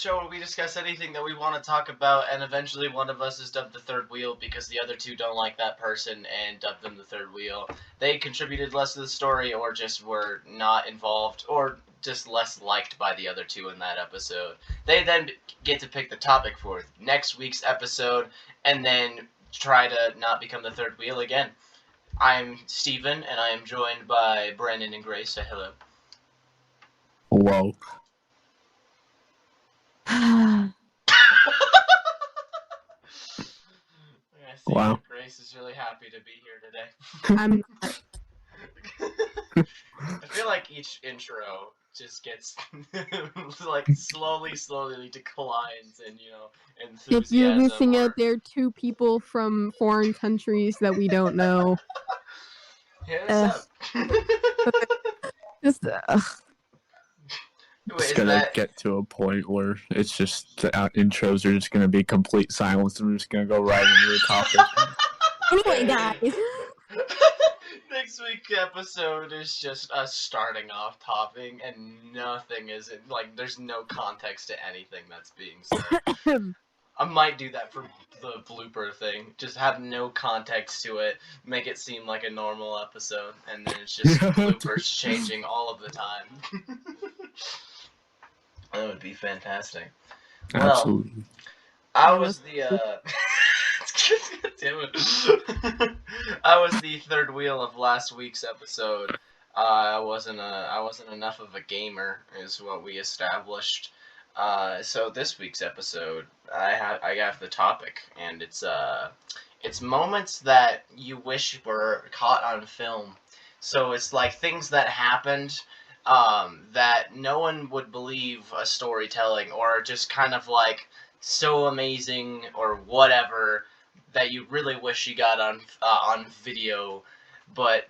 show where we discuss anything that we want to talk about, and eventually one of us is dubbed the third wheel because the other two don't like that person and dubbed them the third wheel. They contributed less to the story, or just were not involved, or just less liked by the other two in that episode. They then get to pick the topic for next week's episode, and then try to not become the third wheel again. I'm Steven, and I am joined by Brandon and Grace. Say hello. Whoa. Wow. Grace is really happy to be here today. I'm I feel like each intro just gets like slowly declines in, enthusiasm. If you're listening out there, two people from foreign countries that we don't know. Hit us up. Just It's gonna get to a point where it's just the intros are just gonna be complete silence, and we're just gonna go right into the topic. anyway, guys. Next week's episode is just us starting off topping, and nothing is there's no context to anything that's being said. I might do that for the blooper thing. Just have no context to it, make it seem like a normal episode, and then it's just bloopers changing all of the time. That would be fantastic. Absolutely. Well, I was the damn it. I was the third wheel of last week's episode. I wasn't enough of a gamer, is what we established. So this week's episode, I have the topic, and it's moments that you wish were caught on film. So it's like things that happened that no one would believe a storytelling, or just kind of like so amazing or whatever that you really wish you got on video, but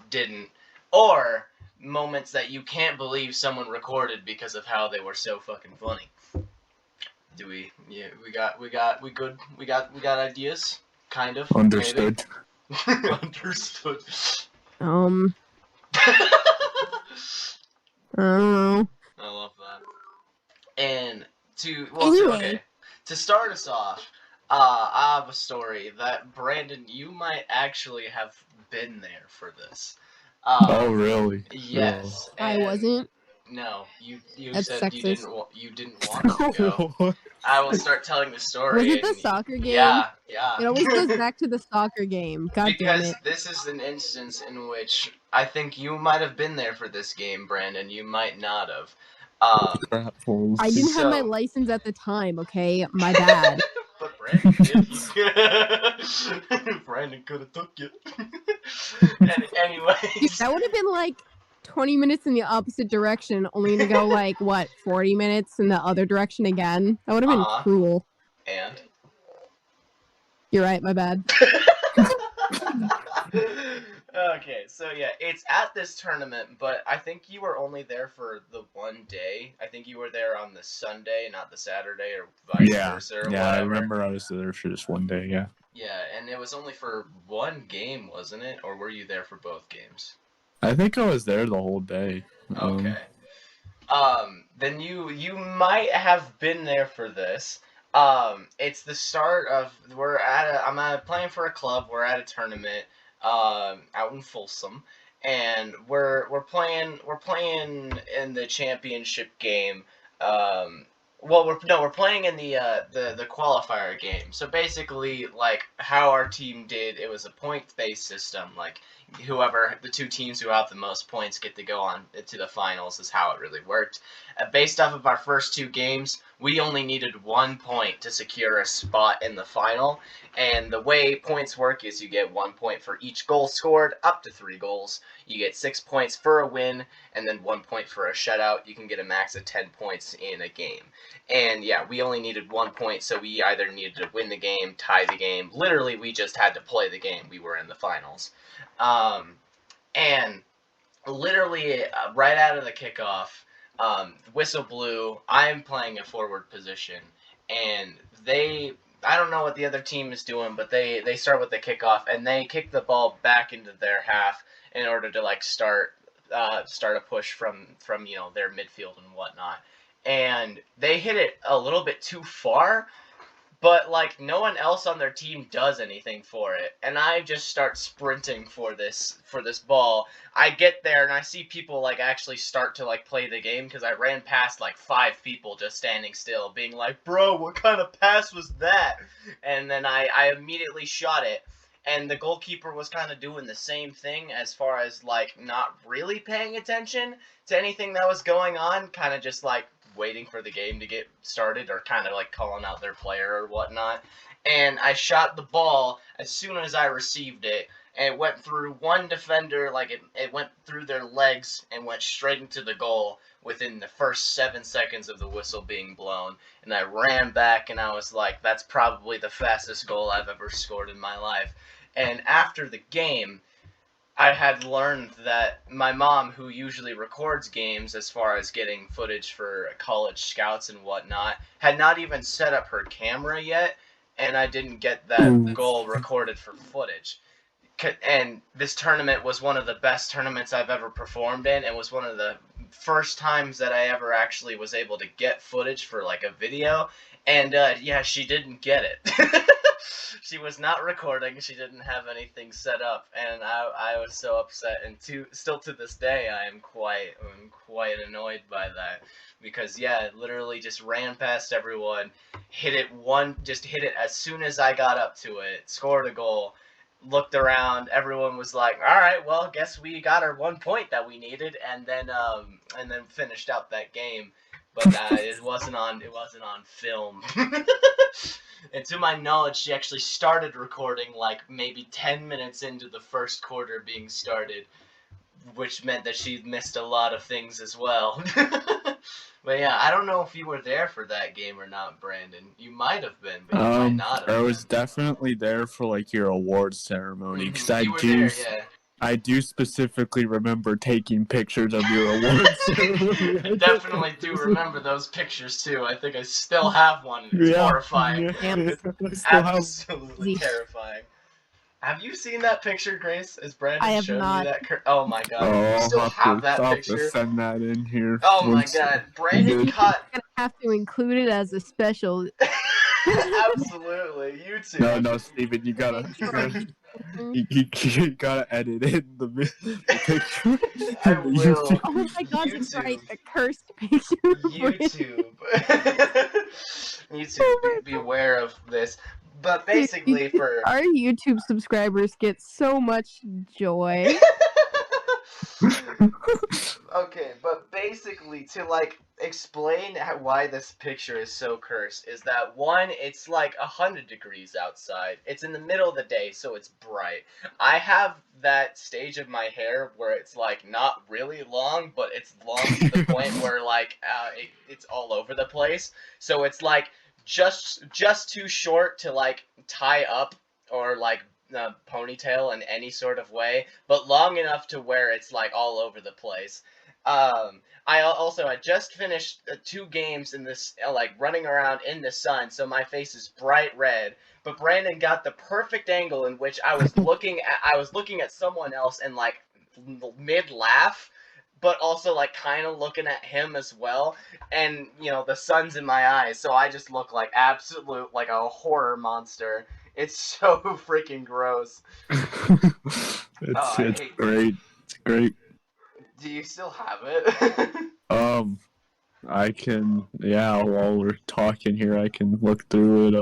didn't, or moments that you can't believe someone recorded because of how they were so fucking funny. Do we? Yeah, we got ideas, kind of. Understood. Understood. I don't know. I love that. And Anyway. To start us off, I have a story that, Brandon, you might actually have been there for this. Oh, really? Yes. I wasn't. No, you That's said sexist. you didn't want to go. I will start telling the story. Was it the soccer game? Yeah. It always goes back to the soccer game. God damn Because it. this is an instance in which I think you might have been there for this game, Brandon. You might not have. I didn't have my license at the time, okay? My bad. But Brandon did. Brandon could have took you. Anyways. That would have been like 20 minutes in the opposite direction, only to go 40 minutes in the other direction again. That would have been cruel. And? You're right, my bad. Okay, so yeah, it's at this tournament, but I think you were only there for the one day. I think you were there on the Sunday, not the Saturday, or vice versa. Or yeah, whatever. I remember I was there for just one day, yeah. Yeah, and it was only for one game, wasn't it? Or were you there for both games? I think I was there the whole day. Okay. Then you might have been there for this. It's the start of I'm playing for a club. We're at a tournament. Out in Folsom, and we're playing in the championship game. We're playing in the qualifier game. So basically, like how our team did, it was a point-based system. Like the two teams who have the most points get to go on to the finals is how it really worked. Based off of our first two games, we only needed 1 point to secure a spot in the final. And the way points work is you get 1 point for each goal scored, up to 3 goals. You get 6 points for a win, and then 1 point for a shutout. You can get a max of 10 points in a game. And yeah, we only needed 1 point, so we either needed to win the game, tie the game. Literally, we just had to play the game. We were in the finals. And literally, right out of the kickoff, whistle blew. I'm playing a forward position, and I don't know what the other team is doing, but they start with the kickoff, and they kick the ball back into their half in order to start a push from their midfield and whatnot. and they hit it a little bit too far, but like no one else on their team does anything for it, and I just start sprinting for this ball. I get there and I see people like actually start to like play the game because I ran past like 5 people just standing still, being like, "Bro, what kind of pass was that?" And then I immediately shot it. And the goalkeeper was kind of doing the same thing as far as like not really paying attention to anything that was going on, kind of just like waiting for the game to get started or kind of like calling out their player or whatnot. And I shot the ball as soon as I received it, and it went through one defender, like it went through their legs and went straight into the goal within the first 7 seconds of the whistle being blown. And I ran back and I was like, that's probably the fastest goal I've ever scored in my life. And after the game, I had learned that my mom, who usually records games as far as getting footage for college scouts and whatnot, had not even set up her camera yet, and I didn't get that goal recorded for footage. And this tournament was one of the best tournaments I've ever performed in, and was one of the first times that I ever actually was able to get footage for like a video. And yeah, she didn't get it. She was not recording. She didn't have anything set up, and I was so upset. And still to this day, I'm quite annoyed by that, because yeah, it literally just ran past everyone, hit it as soon as I got up to it, scored a goal, looked around, everyone was like, all right, well, guess we got our 1 point that we needed, and then finished out that game. But it wasn't on film. And to my knowledge, she actually started recording like maybe 10 minutes into the first quarter being started, which meant that she missed a lot of things as well. But yeah, I don't know if you were there for that game or not, Brandon. You might have been, but you might not have I been. was definitely there for like your awards ceremony, because I do specifically remember taking pictures of your awards ceremony. I definitely do remember those pictures too. I think I still have one. It's horrifying. It's absolutely terrifying. Have you seen that picture, Grace? As Brandon showed me that? Oh my god! You still have that picture? To send that in here. Oh my god! Brandon caught. You're gonna have to include it as a special. Absolutely, YouTube. No, Steven, you gotta edit in the picture. I will. Oh my god, that's right, the cursed picture. YouTube, be aware of this. But basically, for our YouTube subscribers get so much joy. Okay, but basically, to like explain why this picture is so cursed, is that one, it's like 100 degrees outside. It's in the middle of the day, so it's bright. I have that stage of my hair where it's like not really long, but it's long to the point where like it's all over the place. So it's like just too short to like tie up or like ponytail in any sort of way, but long enough to where it's like all over the place. I just finished 2 games in this, like running around in the sun, so my face is bright red. But Brandon got the perfect angle in which I was looking at someone else and like mid laugh, but also like kind of looking at him as well. And you know, the sun's in my eyes, so I just look like like a horror monster. It's so freaking gross. It's great. It's great. Do you still have it? I can. Yeah, while we're talking here, I can look through it.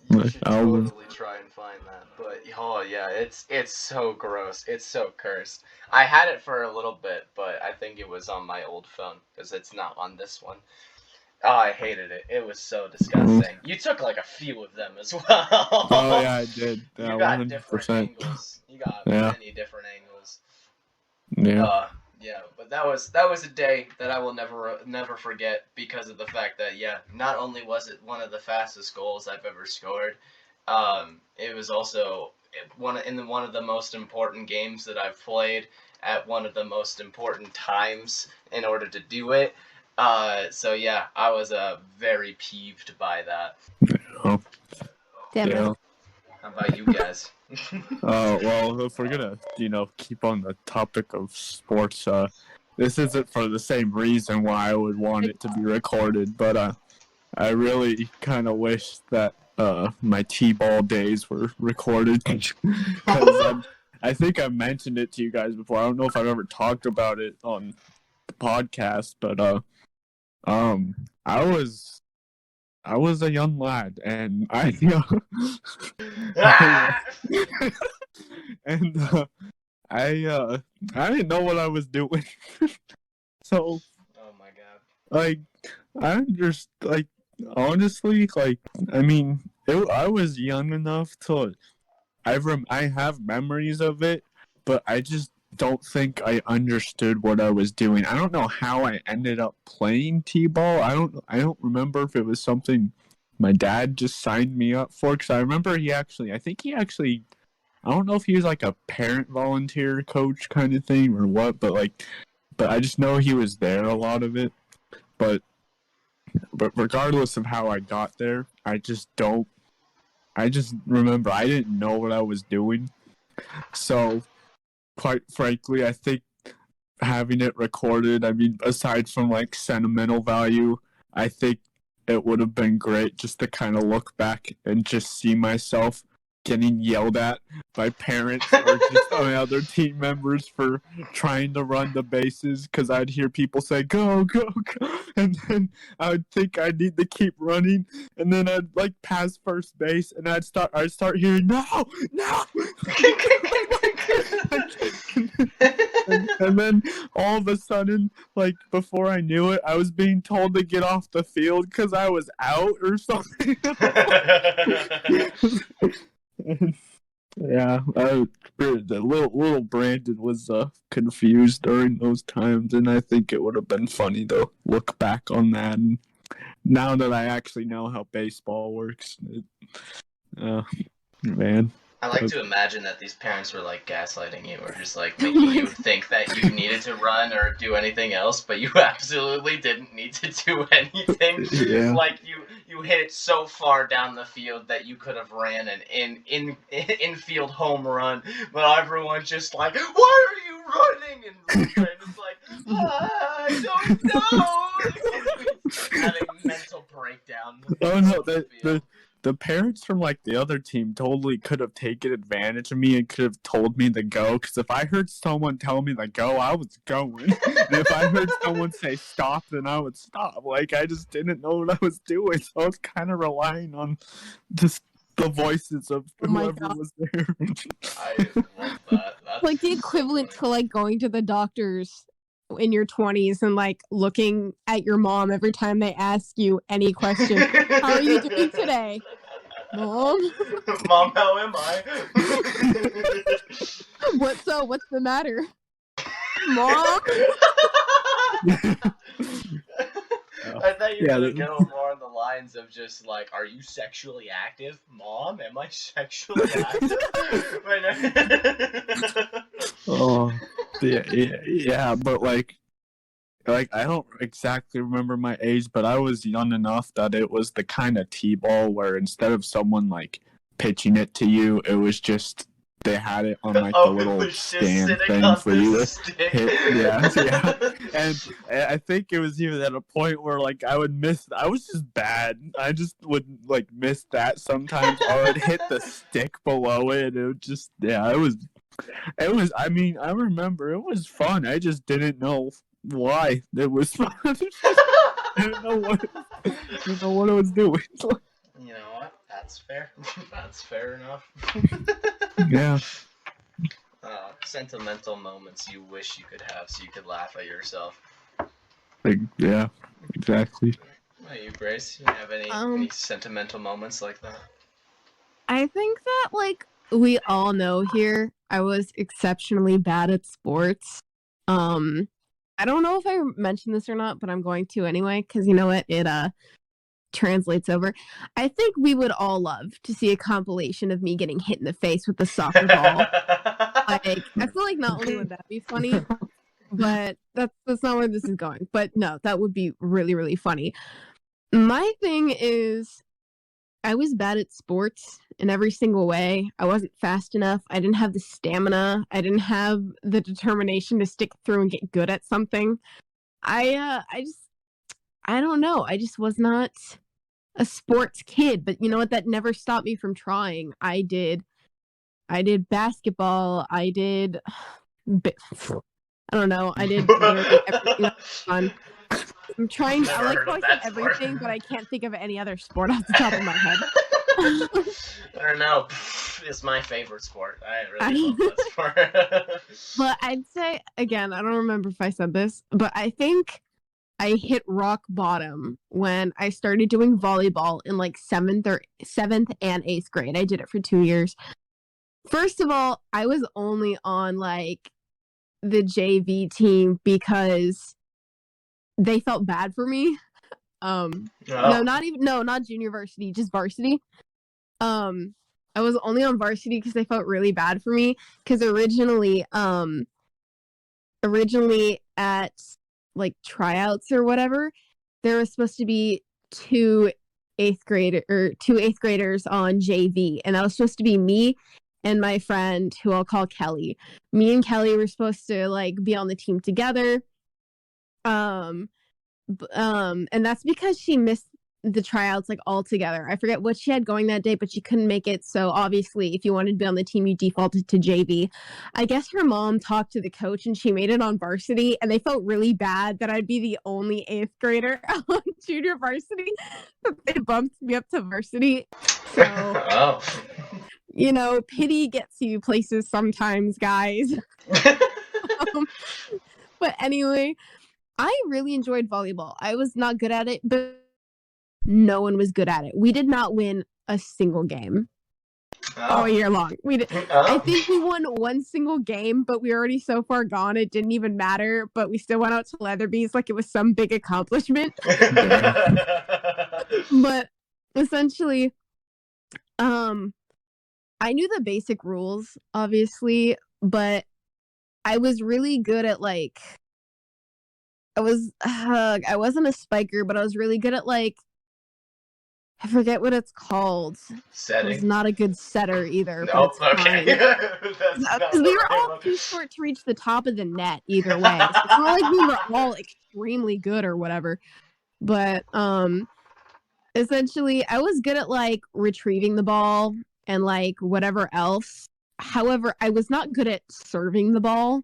You should totally try and find that. But oh yeah, it's so gross. It's so cursed. I had it for a little bit, but I think it was on my old phone because it's not on this one. Oh, I hated it. It was so disgusting. You took like a few of them as well. Oh yeah, I did. Yeah, you got 100%. different angles. You got many different angles. Yeah. Yeah, but that was a day that I will never forget because of the fact that not only was it one of the fastest goals I've ever scored, it was also one of the most important games that I've played at one of the most important times in order to do it. So yeah, I was very peeved by that. Oh. Damn it. How about you guys? Well, if we're gonna, keep on the topic of sports, this isn't for the same reason why I would want it to be recorded, but I really kind of wish that my T-ball days were recorded because I think I mentioned it to you guys before. I don't know if I've ever talked about it on the podcast, but I was a young lad, and I and I didn't know what I was doing. So, oh my god. like, I just like honestly, like, I mean, I was young enough to I have memories of it, but I just don't think I understood what I was doing. I don't know how I ended up playing T-ball. I don't remember if it was something my dad just signed me up for, because I remember I don't know if he was like a parent volunteer coach kind of thing or what, but I just know he was there a lot of it. But regardless of how I got there, I just remember I didn't know what I was doing. So, quite frankly, I think having it recorded, I mean, aside from like sentimental value, I think it would have been great just to kind of look back and just see myself getting yelled at by parents or just other team members for trying to run the bases, because I'd hear people say go go go, and then I would think I need to keep running, and then I'd like pass first base, and I'd start hearing no and then all of a sudden, like before I knew it, I was being told to get off the field because I was out or something. Yeah, the little Brandon was confused during those times, and I think it would have been funny to look back on that. And now that I actually know how baseball works, man. I like to imagine that these parents were like gaslighting you, or just like making you think that you needed to run or do anything else, but you absolutely didn't need to do anything. Yeah. Like you hit it so far down the field that you could have ran an infield home run, but everyone's just like, "Why are you running?" And Brandon's like, "I don't know." Having mental breakdown. Oh no, the parents from like the other team totally could have taken advantage of me and could have told me to go, because if I heard someone tell me to go, I was going. And if I heard someone say stop, then I would stop. Like, I just didn't know what I was doing, so I was kind of relying on just the voices of whoever was there. I love that. That's like the equivalent to like going to the doctors in your 20s and like looking at your mom every time they ask you any question. How are you doing today, Mom? Mom, how am I? What's the matter, Mom? I thought you were gonna go more on the lines of just like, are you sexually active? Mom, am I sexually active? Oh, yeah, but like I don't exactly remember my age, but I was young enough that it was the kind of T-ball where instead of someone like pitching it to you, it was just they had it on like the little stand thing for you to hit. Yeah. And I think it was even at a point where like I was just bad. I just would like miss that sometimes. I would hit the stick below it. It would just it was, I mean, I remember it was fun. I just didn't know why it was fun. I didn't know what I was doing. You know what? That's fair. That's fair enough. Yeah. Sentimental moments you wish you could have so you could laugh at yourself. Like, yeah, exactly. What about you, Grace? You have any sentimental moments like that? I think that, like, we all know here, I was exceptionally bad at sports. I don't know if I mentioned this or not, but I'm going to anyway, because you know what? It translates over. I think we would all love to see a compilation of me getting hit in the face with a soccer ball. Like, I feel like not only would that be funny, but that's not where this is going. But no, that would be really, really funny. My thing is, I was bad at sports in every single way. I wasn't fast enough. I didn't have the stamina. I didn't have the determination to stick through and get good at something. I don't know. I just was not a sports kid, but you know what? That never stopped me from trying. I did basketball. I did I don't know. I did literally everything that was fun. I'm trying. Never I like heard how of I said that sport. everything, but I can't think of any other sport off the top of my head. I don't know. It's my favorite sport. I really love that sport. But I'd say again, I don't remember if I said this, but I think I hit rock bottom when I started doing volleyball in like seventh and eighth grade. I did it for 2 years. First of all, I was only on like the JV team because they felt bad for me. Oh. Not junior varsity, just varsity. I was only on varsity because they felt really bad for me because originally at like tryouts or whatever, there was supposed to be two eighth graders on JV, and that was supposed to be me and my friend who I'll call Kelly. Me and Kelly were supposed to like be on the team together. And that's because she missed the tryouts like altogether. I forget what she had going that day, but she couldn't make it. So obviously, if you wanted to be on the team, you defaulted to JV. I guess her mom talked to the coach and she made it on varsity, and they felt really bad that I'd be the only eighth grader on junior varsity. They bumped me up to varsity. So, Oh. you know, pity gets you places sometimes, guys. But anyway, I really enjoyed volleyball. I was not good at it, but no one was good at it. We did not win a single game all year long. I think we won one single game, but we were already so far gone it didn't even matter. But we still went out to Leatherby's like it was some big accomplishment. But essentially, I knew the basic rules, obviously, but I was really good at like I wasn't a spiker, but I was really good at like I forget what it's called. Setting. I was not a good setter either. Nope, but it's okay. Because we were all too short to reach the top of the net either way. So it's not like we were all extremely good or whatever. But essentially I was good at like retrieving the ball and like whatever else. However, I was not good at serving the ball.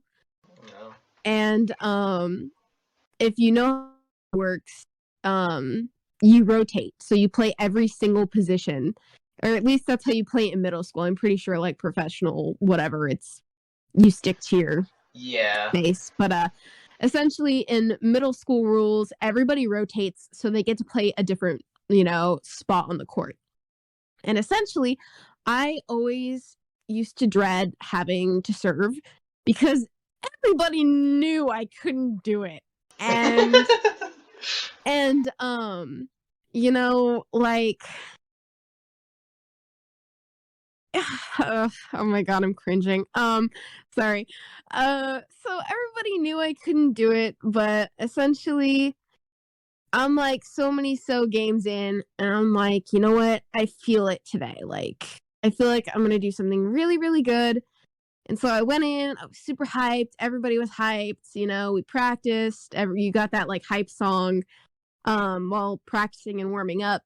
No. And if you know how it works, you rotate. So you play every single position. Or at least that's how you play it in middle school. I'm pretty sure like professional, whatever, it's you stick to your base. But essentially in middle school rules, everybody rotates so they get to play a different, spot on the court. And essentially, I always used to dread having to serve because everybody knew I couldn't do it. And like oh my god, I'm cringing. Sorry. So everybody knew I couldn't do it, but essentially I'm like so games in, and I'm like, you know what? I feel it today. Like, I feel like I'm gonna do something really, really good. And so I went in, I was super hyped. Everybody was hyped. We practiced. You got that like hype song while practicing and warming up.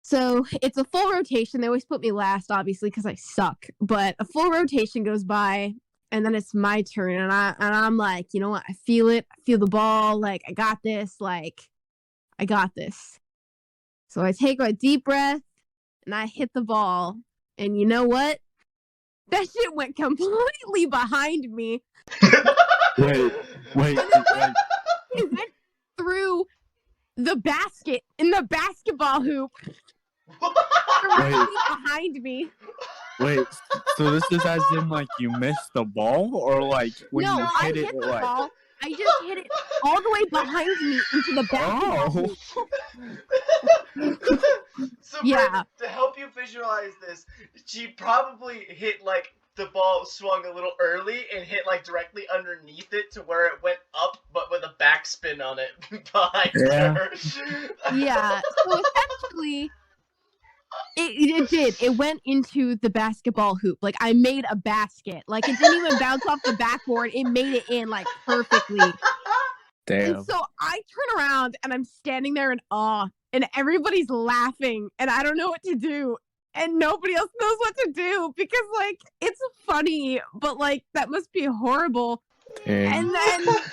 So it's a full rotation. They always put me last, obviously, because I suck. But a full rotation goes by, and then it's my turn, and I'm like, you know what? I feel it. I feel the ball. Like, I got this. Like, I got this. So I take a deep breath, and I hit the ball. And you know what? That shit went completely behind me. Wait. It went through the basket in the basketball hoop. Directly behind me. Wait, so this is as in like you missed the ball, or like when no, you I hit hit it? the Like... ball. I just hit it all the way behind me into the basketball hoop. So Yeah. to help you visualize this, she probably hit like the ball swung a little early and hit like directly underneath it to where it went up, but with a backspin on it behind her. Yeah. So essentially, It did. It went into the basketball hoop. Like, I made a basket. Like, it didn't even bounce off the backboard. It made it in, like, perfectly. And Damn. so I turn around and I'm standing there in awe, and everybody's laughing, and I don't know what to do. And nobody else knows what to do because, like, it's funny, but, like, that must be horrible. Dang. And then that's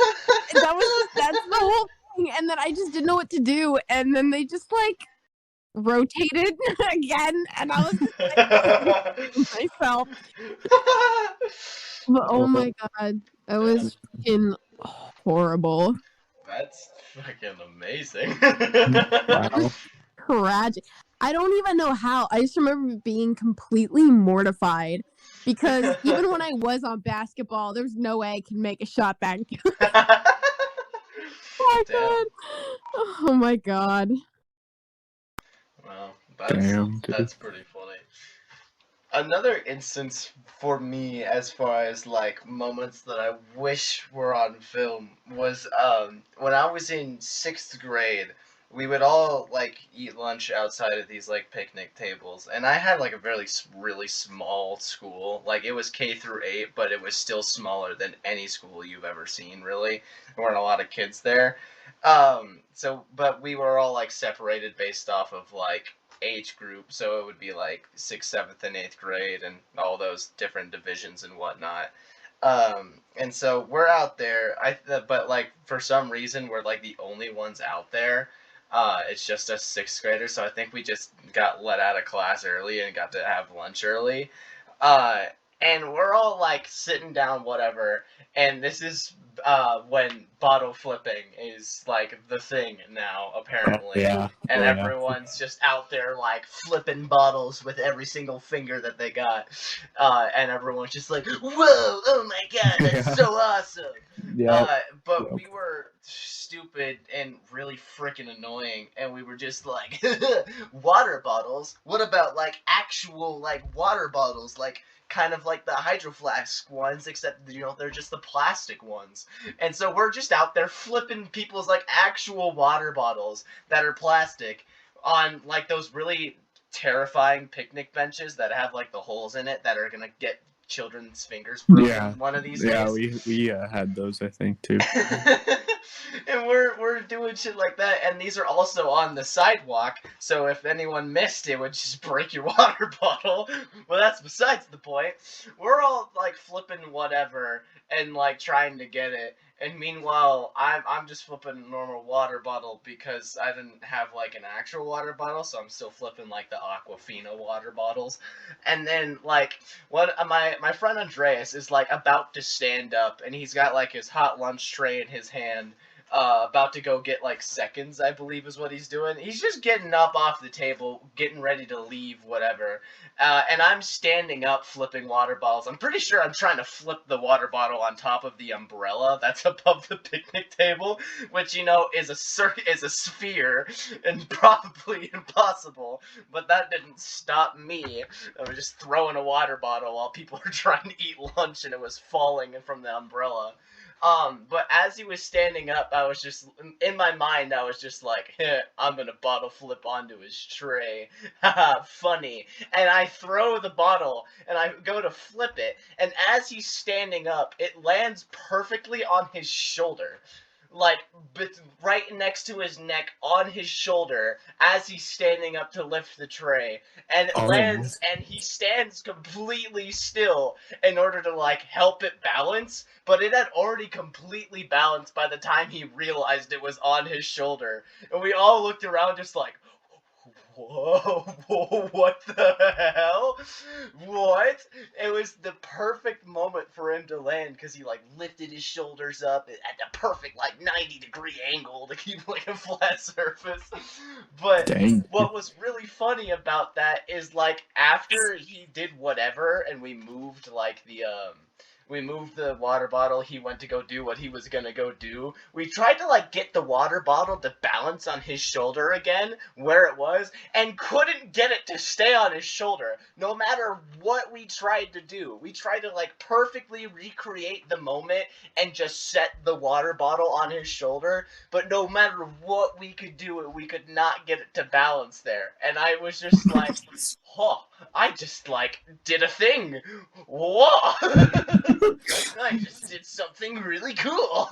the whole thing. And then I just didn't know what to do. And then they just, like, rotated again, and I was just like, myself. But oh my god, that was fucking horrible. That's fucking amazing. Wow. Tragic. I don't even know how. I just remember being completely mortified because even when I was on basketball, there was no way I could make a shot back. Oh my god. Oh my god. Wow, Damn, dude. that's pretty funny. Another instance for me, as far as like moments that I wish were on film, was when I was in 6th grade. We would all like eat lunch outside of these like picnic tables, and I had like a really small school. Like it was K through 8, but it was still smaller than any school you've ever seen. Really, there weren't a lot of kids there. But we were all like separated based off of like age group, so it would be like 6th, 7th, and 8th grade, and all those different divisions and whatnot. And so we're out there. But like for some reason we're like the only ones out there. It's just us 6th graders, so I think we just got let out of class early and got to have lunch early. Uh, and we're all like sitting down, whatever. And this is when bottle flipping is like the thing now, apparently. Yeah. And Oh, yeah. everyone's just out there like flipping bottles with every single finger that they got. And everyone's just like, whoa, oh my god, that's so awesome. Yeah. But we were stupid and really freaking annoying, and we were just like, water bottles? What about like actual like water bottles? Like kind of like the Hydro Flask ones, except they're just the plastic ones. And so we're just out there flipping people's like actual water bottles that are plastic on like those really terrifying picnic benches that have like the holes in it that are gonna get children's fingers broken one of these days. Yeah, we had those, I think, too. And we're doing shit like that, and these are also on the sidewalk, so if anyone missed, it would just break your water bottle. Well, that's besides the point. We're all like flipping whatever and like trying to get it, and meanwhile I'm just flipping a normal water bottle because I didn't have like an actual water bottle, so I'm still flipping like the Aquafina water bottles. And then like my friend Andreas is like about to stand up, and he's got like his hot lunch tray in his hand, about to go get like seconds, I believe is what he's doing. He's just getting up off the table, getting ready to leave, whatever. And I'm standing up flipping water bottles. I'm pretty sure I'm trying to flip the water bottle on top of the umbrella that's above the picnic table, which is a sphere and probably impossible. But that didn't stop me. I was just throwing a water bottle while people were trying to eat lunch, and it was falling from the umbrella. But as he was standing up, I was just, in my mind, I was just like, I'm gonna bottle flip onto his tray. Haha, funny. And I throw the bottle, and I go to flip it, and as he's standing up, it lands perfectly on his shoulder. Like, right next to his neck, on his shoulder, as he's standing up to lift the tray. And it lands, and he stands completely still in order to, like, help it balance, but it had already completely balanced by the time he realized it was on his shoulder. And we all looked around just like, whoa, what the hell? What? It was the perfect moment for him to land, because he like lifted his shoulders up at the perfect like 90-degree angle to keep like a flat surface. But what was really funny about that is like after he did whatever and we moved like We moved the water bottle. He went to go do what he was gonna go do. We tried to like get the water bottle to balance on his shoulder again where it was, and couldn't get it to stay on his shoulder. No matter what we tried to do, we tried to like perfectly recreate the moment and just set the water bottle on his shoulder. But no matter what we could do, we could not get it to balance there. And I was just like, huh, I just like did a thing. Whoa! I just did something really cool.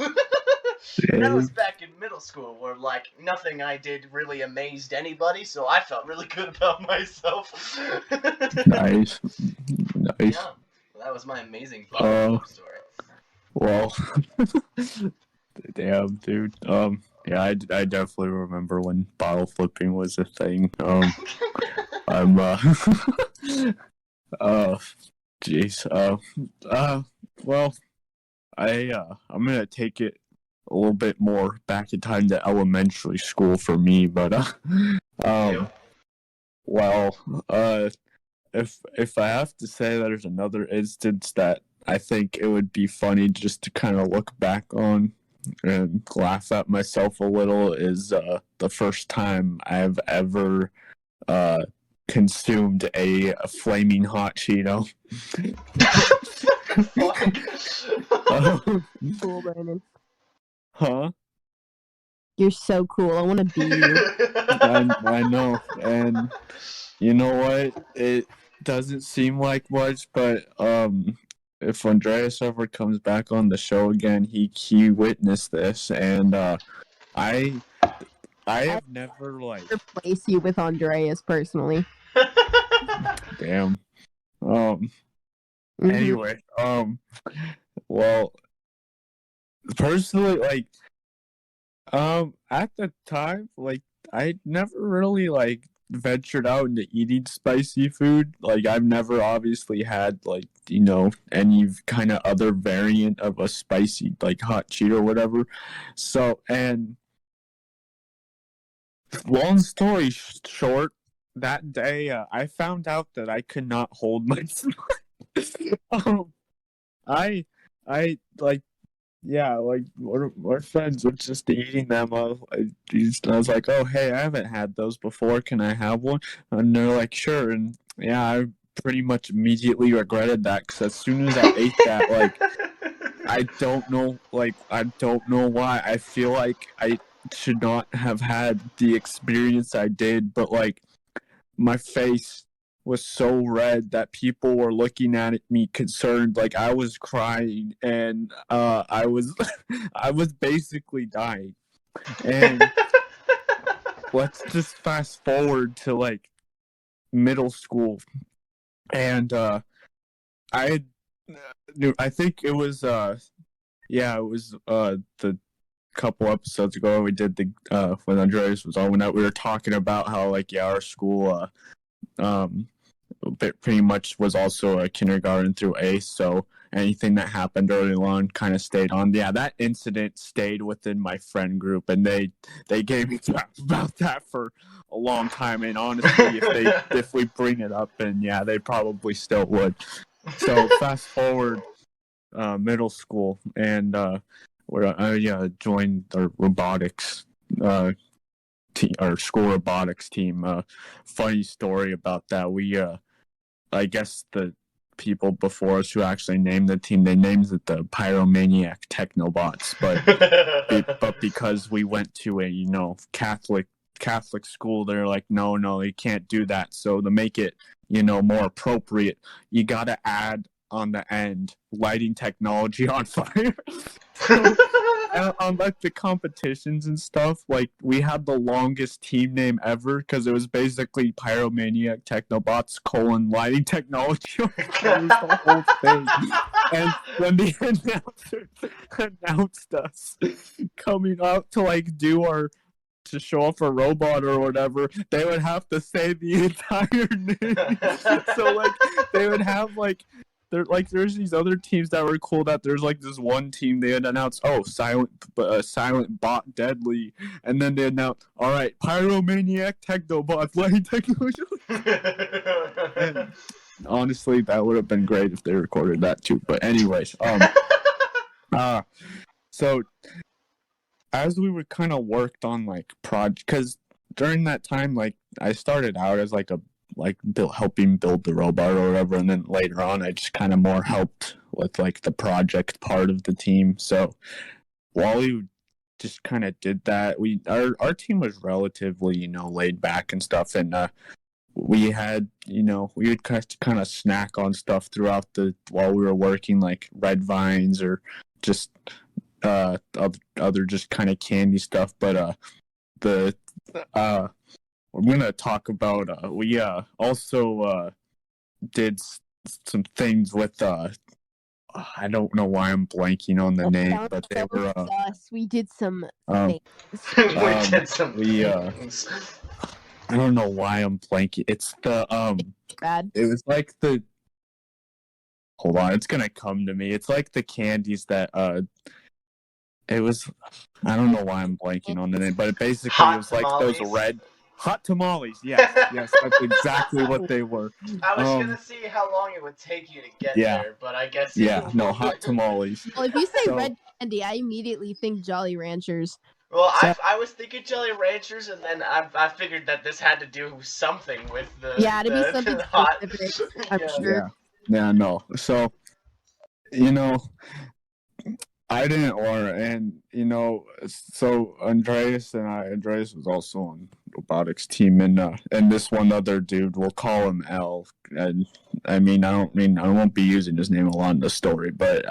That was back in middle school, where like nothing I did really amazed anybody, so I felt really good about myself. Nice. Yeah, that was my amazing story. Well, damn, dude. Yeah, I definitely remember when bottle flipping was a thing. I'm jeez. Well, I'm gonna take it a little bit more back in time to elementary school for me, but well, if I have to say there's another instance that I think it would be funny just to kind of look back on and laugh at myself a little is the first time I've ever consumed a flaming hot Cheeto. Cool, Brandon. Huh? You're so cool. I want to be you. I know, and you know what? It doesn't seem like much, but if Andreas ever comes back on the show again, he witnessed this, and I have never like replace you with Andreas personally. damn. Anyway, well, personally, like, at the time, like, I never really like ventured out into eating spicy food. Like, I've never obviously had like, you know, any kind of other variant of a spicy like hot Cheeto or whatever. So, and long story short, that day I found out that I could not hold my I like, yeah, like our friends were just eating them. I was like, oh hey, I haven't had those before. Can I have one? And they're like, sure. And yeah, I pretty much immediately regretted that because as soon as I ate that, like, I don't know why. I feel like I should not have had the experience I did, but like my face was so red that people were looking at me concerned, like I was crying, and I was I was basically dying. And let's just fast forward to like middle school, and I think it was it was the couple episodes ago we did the when Andreas was on, when we were talking about how like, yeah, our school pretty much was also a kindergarten through eighth, so anything that happened early on kind of stayed on. Yeah, that incident stayed within my friend group, and they gave me crap about that for a long time. And honestly, if we bring it up, and yeah, they probably still would. So fast forward middle school, and where I joined the robotics our school robotics team. Funny story about that. We I guess the people before us who actually named the team, they named it the Pyromaniac Technobots, but because we went to a Catholic school, they're like, no, you can't do that. So to make it more appropriate, you gotta add on the end lighting technology on fire. So, on like the competitions and stuff, like we had the longest team name ever because it was basically Pyromaniac Technobots : lighting technology. It was the whole thing. And when the announcer announced us coming out to like to show off a robot or whatever, they would have to say the entire name. So like they would have like, there's these other teams that were cool, that there's like this one team they had announced, silent bot deadly, and then they announced, all right, Pyromaniac Technobots lighting technology. And honestly, that would have been great if they recorded that too. But anyways, so as we were kind of worked on like project, because during that time, like I started out as like helping build the robot or whatever, and then later on, I just kind of more helped with like the project part of the team. So while we just kind of did that, our team was relatively laid back and stuff, and we had we would kind of snack on stuff throughout the while we were working, like red vines or just other just kind of candy stuff. But the I'm gonna talk about we also did some things with I don't know why I'm blanking on the name, but they were us. We did some um, things. We did some we things. I don't know why I'm blanking. It's the Bad. it was like the hold on, it's gonna come to me. It's like the candies that it was I don't know why I'm blanking on the name, but it was Hot like those tamales? red hot tamales. Yes, that's exactly what they were. I was gonna see how long it would take you to get Yeah. there, but I guess Yeah, no, hot tamales. Well, if you say So- red candy, I immediately think Jolly Ranchers. Well, So- I was thinking Jelly Ranchers, and then I figured that this had to do something with the Yeah, to be the something hot. specific, I'm Yeah. sure. Yeah, no. So, I didn't learn, and so Andreas was also on robotics team, and this one other dude, we'll call him L. And I won't be using his name a lot in the story, but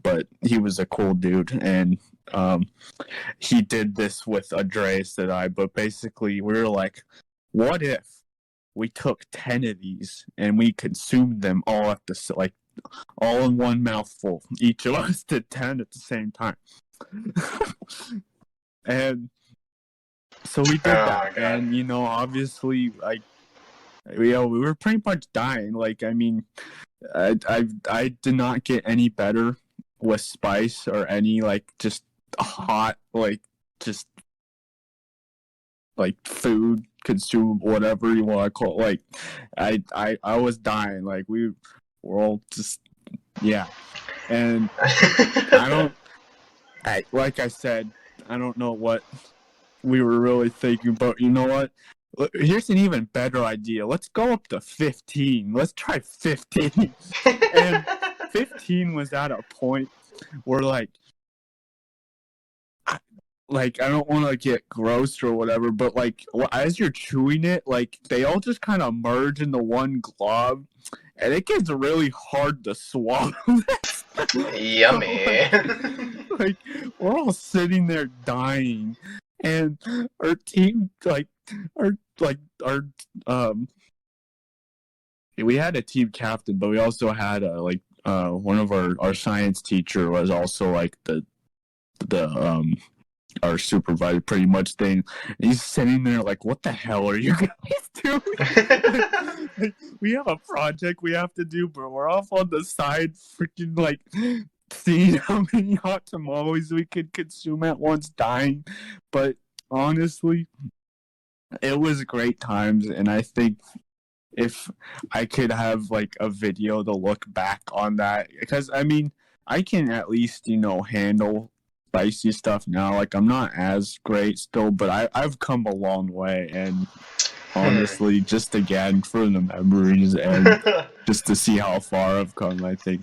but he was a cool dude, and he did this with Andreas and I. But basically, we were like, what if we took 10 of these and we consumed them all at all in one mouthful. Each of us did 10 at the same time. And so we did that. And, obviously, we were pretty much dying. I did not get any better with spice or any, just hot, just, food, consume, whatever you want to call it. I was dying. We were all just, yeah. And like I said, I don't know what we were really thinking, but you know what? Here's an even better idea. Let's go up to 15. Let's try 15. And 15 was at a point where I don't want to get gross or whatever, but as you're chewing it, they all just kind of merge into one glob, and it gets really hard to swallow. Yummy. So, we're all sitting there dying, and our team, we had a team captain, but we also had one of our science teacher was also the our supervisor pretty much thing. And he's sitting there what the hell are you guys doing? We have a project we have to do, but we're off on the side freaking seeing how many hot tamales we could consume at once, dying. But honestly, it was great times, and I think if I could have a video to look back on that, because I can at least handle spicy stuff now. I'm not as great still, but I've come a long way, and honestly, just again for the memories and just to see how far I've come, I think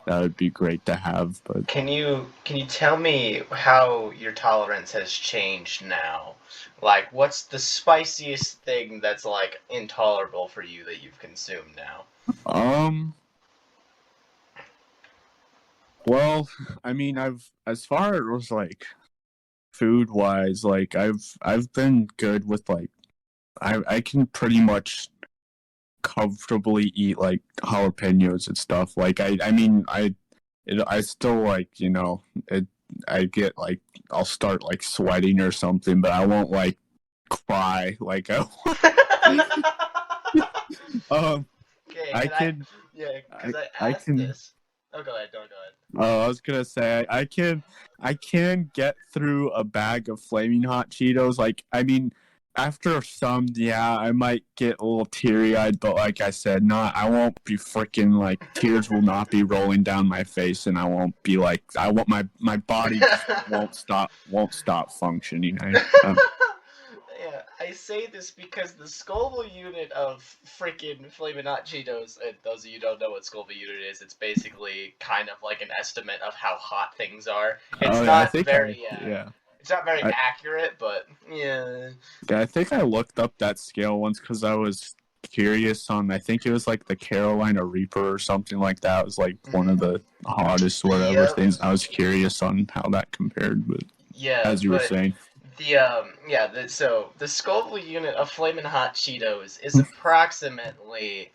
that would be great to have. But Can you tell me how your tolerance has changed now? What's the spiciest thing that's intolerable for you that you've consumed now? Well, as far as food wise, I've been good with I can pretty much comfortably eat jalapenos and stuff. I still I get I'll start sweating or something, but I won't cry Okay, I can yeah, because I I asked can this. Oh, go ahead. Go ahead. I was gonna say I can get through a bag of flaming hot Cheetos. after some, yeah, I might get a little teary-eyed, but like I said, I won't be freaking like tears will not be rolling down my face, and I won't be like I want my body just won't stop functioning. Yeah, I say this because the Scoville unit of freaking Flamin' Hot Cheetos, and those of you who don't know what Scoville unit is, it's basically kind of like an estimate of how hot things are. It's Oh yeah, not very, yeah. it's not very I, accurate, but yeah. yeah, I think I looked up that scale once because I was curious on. I think it was like the Carolina Reaper or something like that. It was like one of the hottest whatever Yep. things. I was curious on how that compared, but Yeah, as you were but saying, so the Scoville unit of Flamin' Hot Cheetos is approximately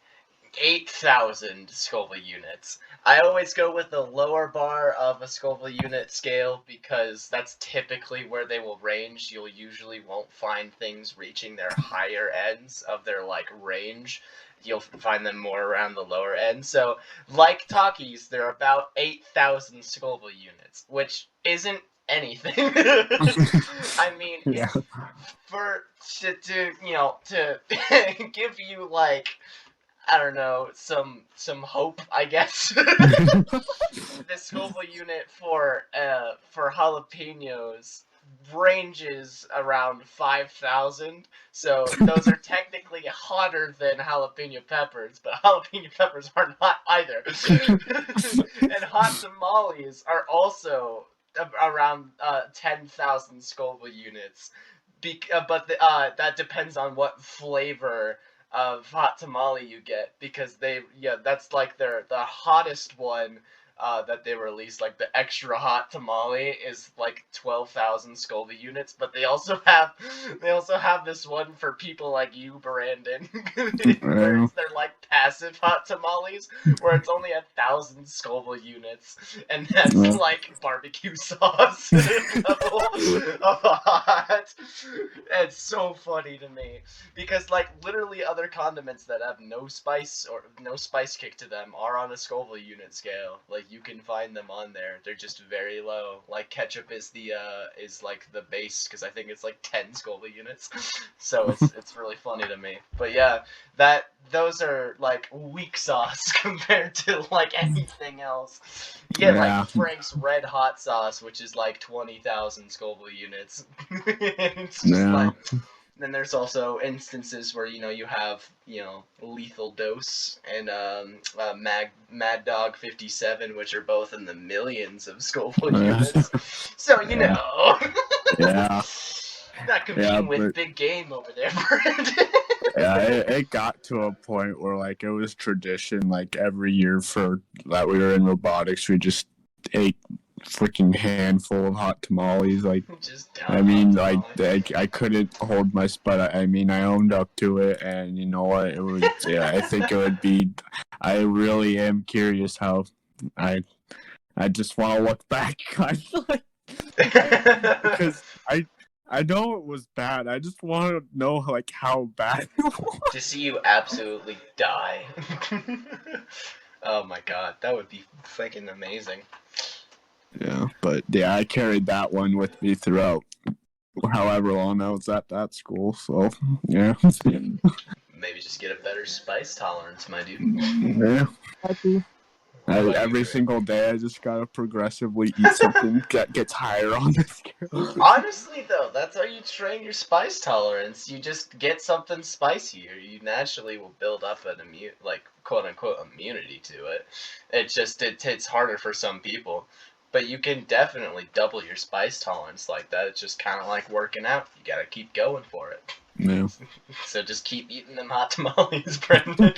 8,000 Scoville units. I always go with the lower bar of a Scoville unit scale because that's typically where they will range. You'll usually won't find things reaching their higher ends of their like range. You'll find them more around the lower end. So, like Takis, they're about 8,000 Scoville units, which isn't anything. I mean, yeah. for to to give you like I don't know, some hope, I guess. The Scoville unit for jalapenos ranges around 5,000. So those are technically hotter than jalapeno peppers, but jalapeno peppers are not either. And hot tamales are also around 10,000 Scoville units. That depends on what flavor of hot tamale you get because that's like the hottest one that they released, like the extra hot tamale is like 12,000 Scoville units, but they also have this one for people like you, Brandon, where they're like passive hot tamales where it's only 1,000 Scoville units, and that's like barbecue sauce level of hot. It's so funny to me because like literally other condiments that have no spice or no spice kick to them are on a Scoville unit scale. Like you can find them on there. They're just very low. Like ketchup is is like the base because I think it's like 10 Scoville units. So it's really funny to me. But yeah, those are like weak sauce compared to like anything else. You get like Frank's Red Hot Sauce, which is like 20,000 Scoville units. It's just like. Then there's also instances where you have Lethal Dose and Mad Dog 57, which are both in the millions of Scoville units. So Yeah. Not competing with big game over there, Brandon. Yeah, it got to a point where like it was tradition. Like every year for that we were in robotics, we just ate freaking handful of hot tamales. Like I mean, like I couldn't hold my spot. I mean, I owned up to it, and you know what? It was I think it would be. I really am curious how I just want to look back on like because I know it was bad. I just want to know like how bad it was. To see you absolutely die. Oh my god, that would be freaking amazing. Yeah, but yeah, I carried that one with me throughout however long I was at that school. So yeah. Maybe just get a better spice tolerance, my dude. Yeah. Every single day, I just gotta progressively eat something that gets higher on the scale. Honestly, though, that's how you train your spice tolerance. You just get something spicier. You naturally will build up an quote unquote immunity to it. It's harder for some people, but you can definitely double your spice tolerance like that. It's just kind of like working out. You gotta keep going for it. Yeah. So just keep eating them hot tamales, Brendan.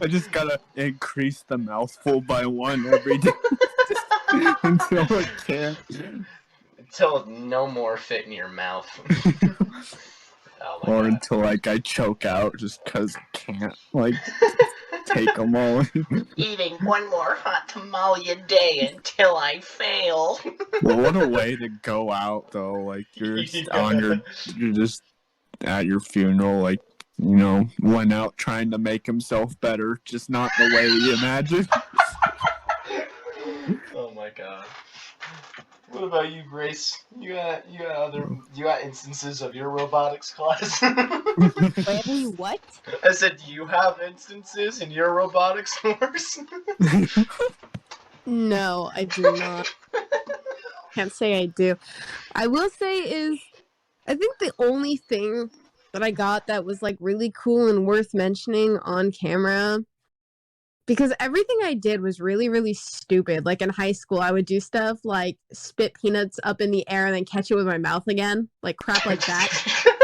I just gotta increase the mouthful by one every day until I can't. Until no more fit in your mouth. Or until like I choke out just because I can't like take them all. Eating one more hot tamale a day until I fail. Well, what a way to go out though! Like you're just you're just at your funeral, like went out trying to make himself better, just not the way we imagined. Oh my god. What about you, Grace? You got instances of your robotics class? Wait, what? I said, do you have instances in your robotics course? No, I do not. Can't say I do. I will say is, I think the only thing that I got that was like really cool and worth mentioning on camera, because everything I did was really, really stupid. Like in high school, I would do stuff like spit peanuts up in the air and then catch it with my mouth again, like crap like that.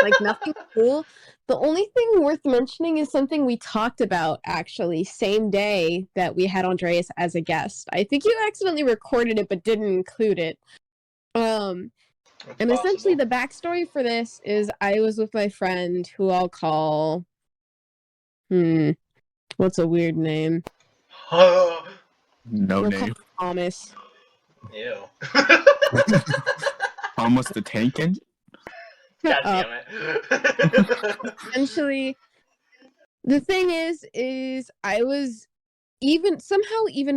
Like nothing cool. The only thing worth mentioning is something we talked about actually same day that we had Andreas as a guest. I think you accidentally recorded it but didn't include it. And essentially the backstory for this is I was with my friend who I'll call what's a weird name? No We'll name. call Thomas. Ew. Almost the tank engine? God damn it. Essentially, the thing is I was even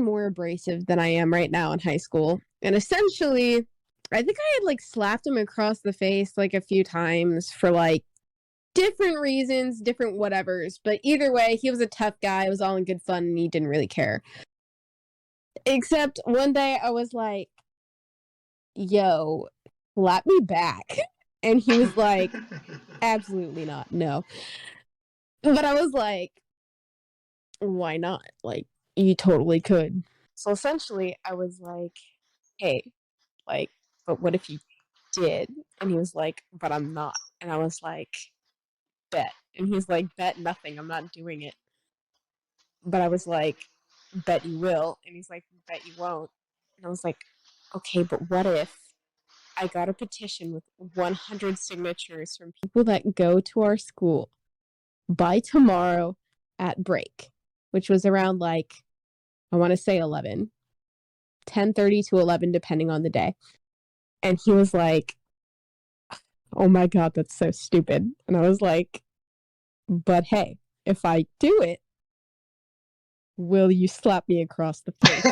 more abrasive than I am right now in high school. And essentially, I think I had like slapped him across the face like a few times for like different reasons, different whatevers. But either way, he was a tough guy. It was all in good fun and he didn't really care. Except one day I was like, yo, slap me back. And he was like, absolutely not, no. But I was like, why not? Like, you totally could. So essentially, I was like, hey, like, but what if you did? And he was like, but I'm not. And I was like, bet. And he was like, bet nothing, I'm not doing it. But I was like, bet you will. And he's like, bet you won't. And I was like, okay, but what if I got a petition with 100 signatures from people that go to our school by tomorrow at break, which was around like, I want to say 10:30 to 11, depending on the day. And he was like, oh my God, that's so stupid. And I was like, but hey, if I do it, will you slap me across the face?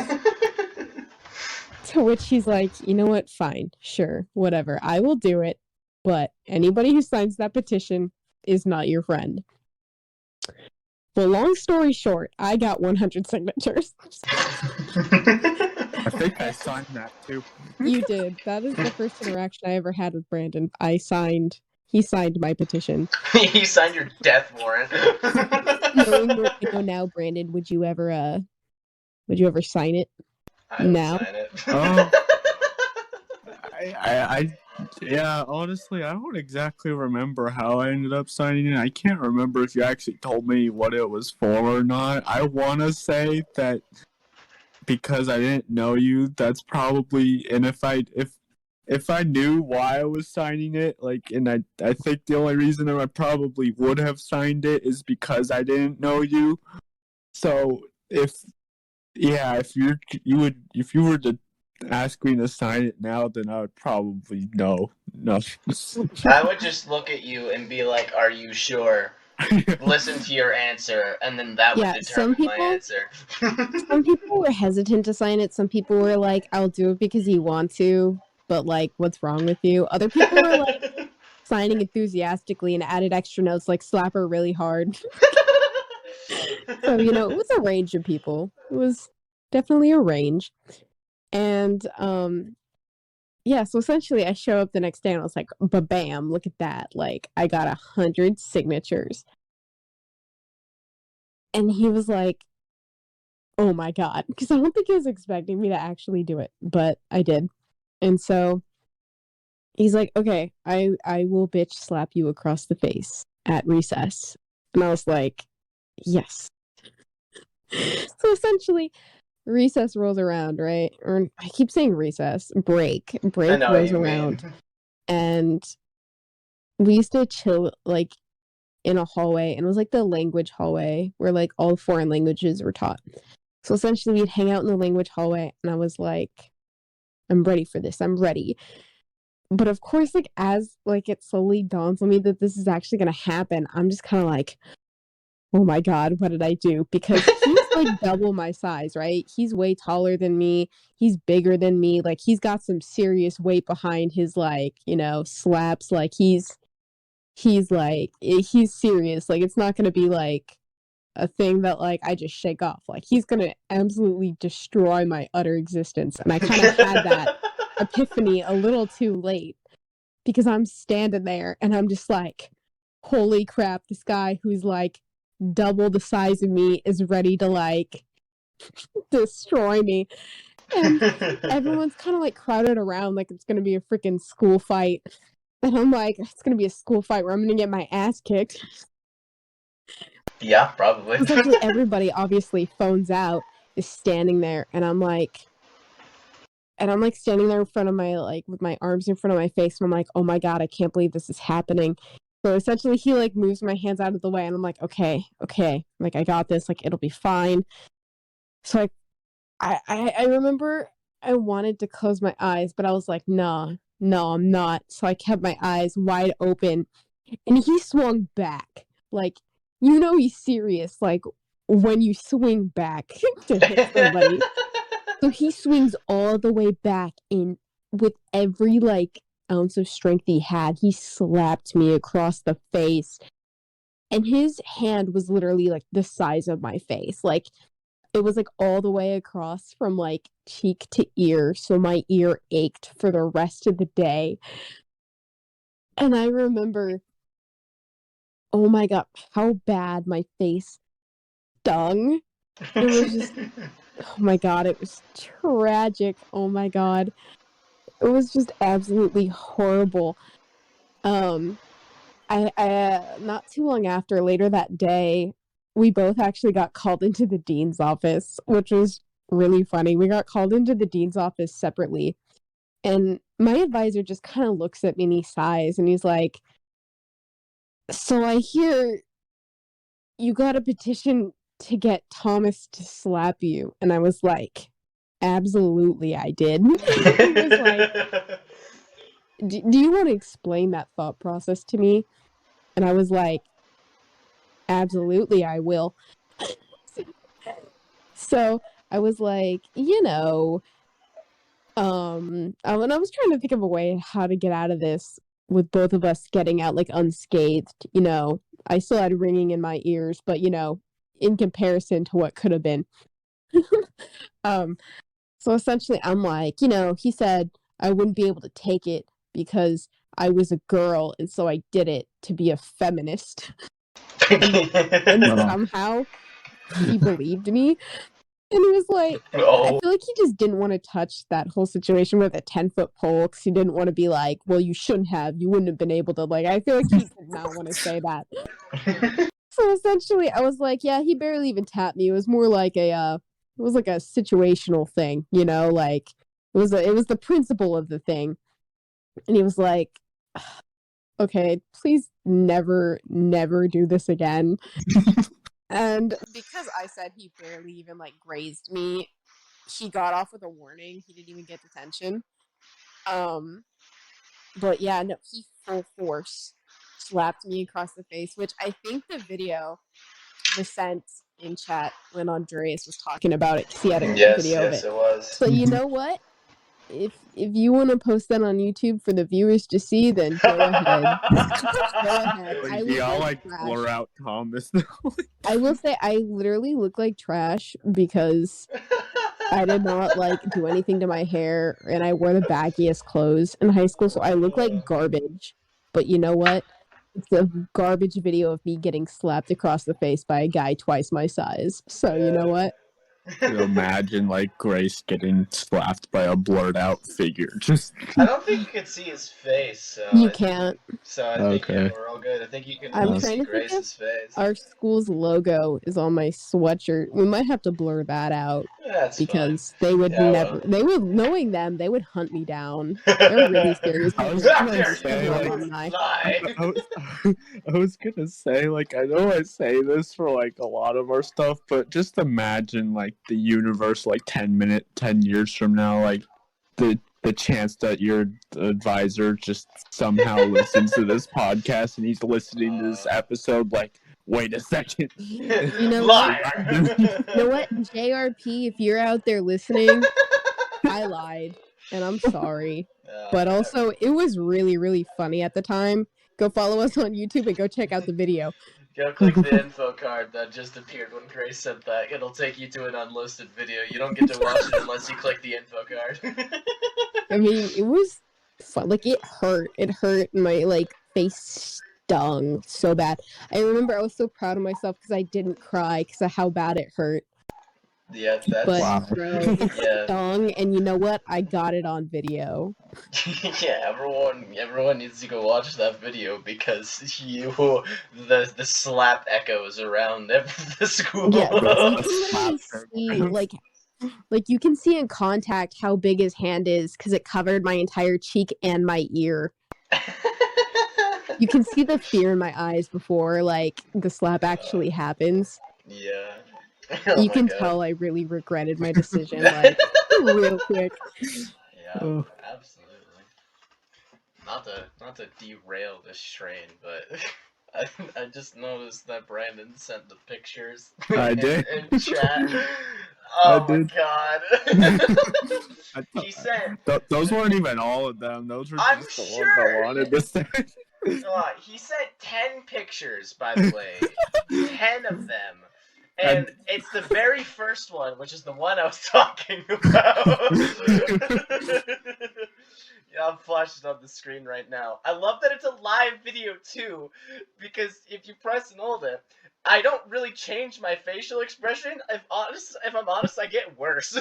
To which he's like, you know what? Fine, sure, whatever. I will do it. But anybody who signs that petition is not your friend. Well, long story short, I got 100 signatures. I think I signed that too. You did. That is the first interaction I ever had with Brandon. He signed my petition. He signed your death warrant. Knowing what I know now, Brandon, would you ever sign it? I would now? sign it. Yeah, honestly, I don't exactly remember how I ended up signing it. I can't remember if you actually told me what it was for or not. I want to say that because I didn't know you, that's probably, and if I knew why I was signing it, like, and I think the only reason that I probably would have signed it is because I didn't know you. So if you were to ask me to sign it now, then I would probably know. No. I would just look at you and be like, are you sure? Listen to your answer, and then that would determine my answer. Some people were hesitant to sign it. Some people were like, I'll do it because you want to, but like, what's wrong with you? Other people were like signing enthusiastically and added extra notes like slap her really hard. So, it was a range of people. It was definitely a range. And so essentially I show up the next day and I was like, bam, look at that. Like, I got 100 signatures. And he was like, oh my God. Because I don't think he was expecting me to actually do it, but I did. And so he's like, okay, I will bitch slap you across the face at recess. And I was like, yes. So essentially, recess rolls around, right? Or I keep saying recess. Break rolls around. And we used to chill like in a hallway, and it was like the language hallway where like all foreign languages were taught. So essentially we'd hang out in the language hallway, and I was like, I'm ready for this. I'm ready. But of course, like as like it slowly dawns on me that this is actually gonna happen, I'm just kind of like, oh my God, what did I do? Because he's like double my size, right? He's way taller than me. He's bigger than me. Like he's got some serious weight behind his like, slaps. Like he's serious. Like it's not gonna be like a thing that like I just shake off. Like he's gonna absolutely destroy my utter existence. And I kind of had that epiphany a little too late because I'm standing there and I'm just like, holy crap, this guy who's like double the size of me is ready to like destroy me. And everyone's kind of like crowded around like it's gonna be a freaking school fight. And I'm like, it's gonna be a school fight where I'm gonna get my ass kicked. Yeah, probably. Essentially, everybody obviously phones out, is standing there, and I'm like standing there in front of my like with my arms in front of my face, and I'm like, oh my god, I can't believe this is happening. So essentially, he like moves my hands out of the way, and I'm like, okay, like I got this, like it'll be fine. So I remember I wanted to close my eyes, but I was like, no, I'm not. So I kept my eyes wide open, and he swung back. Like, he's serious, like, when you swing back to hit somebody. So he swings all the way back, and with every, like, ounce of strength he had, he slapped me across the face. And his hand was literally, like, the size of my face. Like, it was like all the way across from like cheek to ear, so my ear ached for the rest of the day. And I remember, oh my god, how bad my face stung. It was just, oh my god, it was tragic. Oh my god, it was just absolutely horrible. I not too long after, later that day, we both actually got called into the dean's office, which was really funny. We got called into the dean's office separately, and my advisor just kind of looks at me and he sighs and he's like, so I hear you got a petition to get Thomas to slap you. And I was like, absolutely I did. He was like, do you want to explain that thought process to me? And I was like, absolutely I will. So I was like, and I was trying to think of a way how to get out of this with both of us getting out like unscathed. I still had ringing in my ears, but in comparison to what could have been. So essentially I'm like, he said I wouldn't be able to take it because I was a girl, and so I did it to be a feminist. and somehow he believed me. And he was like, I feel like he just didn't want to touch that whole situation with a 10-foot pole because he didn't want to be like, well, you shouldn't have. You wouldn't have been able to. Like, I feel like he did not want to say that. So essentially, I was like, yeah, he barely even tapped me. It was more like it was like a situational thing, like it was the principle of the thing. And he was like, okay, please never do this again. And because I said he barely even like grazed me, he got off with a warning. He didn't even get detention. But yeah, no, he full force slapped me across the face, which I think the video was sent in chat when Andreas was talking about it because he had a video of it. Yes, it was. So you know what? If you want to post that on YouTube for the viewers to see, then go ahead. Go ahead. Y'all like blur out Thomas. I will say I literally look like trash because I did not like do anything to my hair, and I wore the baggiest clothes in high school, so I look like garbage. But you know what? It's a garbage video of me getting slapped across the face by a guy twice my size. So you know what? Imagine like Grace getting slapped by a blurred out figure. I don't think you can see his face. So you can't. So I think we're all good. I think you can see Grace's face. Our school's logo is on my sweatshirt. We might have to blur that out. That's because fine. They would never. Well. They would, knowing them, they would hunt me down. They're really serious. I was gonna say, like, I know I say this for like a lot of our stuff, but just imagine like the universe like 10 years from now, like the chance that your advisor just somehow listens to this podcast and he's listening to this episode like wait a second. You know Liar. You know what, JRP, if you're out there listening, I lied, and I'm sorry. But also, it was really, really funny at the time. Go follow us on YouTube and go check out the video. Go click the info card that just appeared when Grace said that. It'll take you to an unlisted video. You don't get to watch it unless you click the info card. I mean, it was fun. Like, it hurt. It hurt. My, like, face stung so bad. I remember I was so proud of myself because I didn't cry because of how bad it hurt. Yeah, that's... But, Wow. bro, it stung, and you know what? I got it on video. Yeah, everyone needs to go watch that video because the slap echoes around the school. Yeah, you Slap can literally see, like you can see in contact how big his hand is because it covered my entire cheek and my ear. You can see the fear in my eyes before, like, the slap actually happens. Yeah. You can tell I really regretted my decision, like, real quick. Yeah, Oh. absolutely. Not to derail this train, but I just noticed that Brandon sent the pictures. I did. In chat. Oh my did. god. He sent. Those weren't even all of them. Those were I'm just the sure. ones I wanted to say. He sent 10 pictures, by the way. 10 of them. And it's the very first one, which is the one I was talking about. Yeah, I'm flashing on the screen right now. I love that it's a live video, too, because if you press and hold it, I don't really change my facial expression. If I'm honest, I get worse.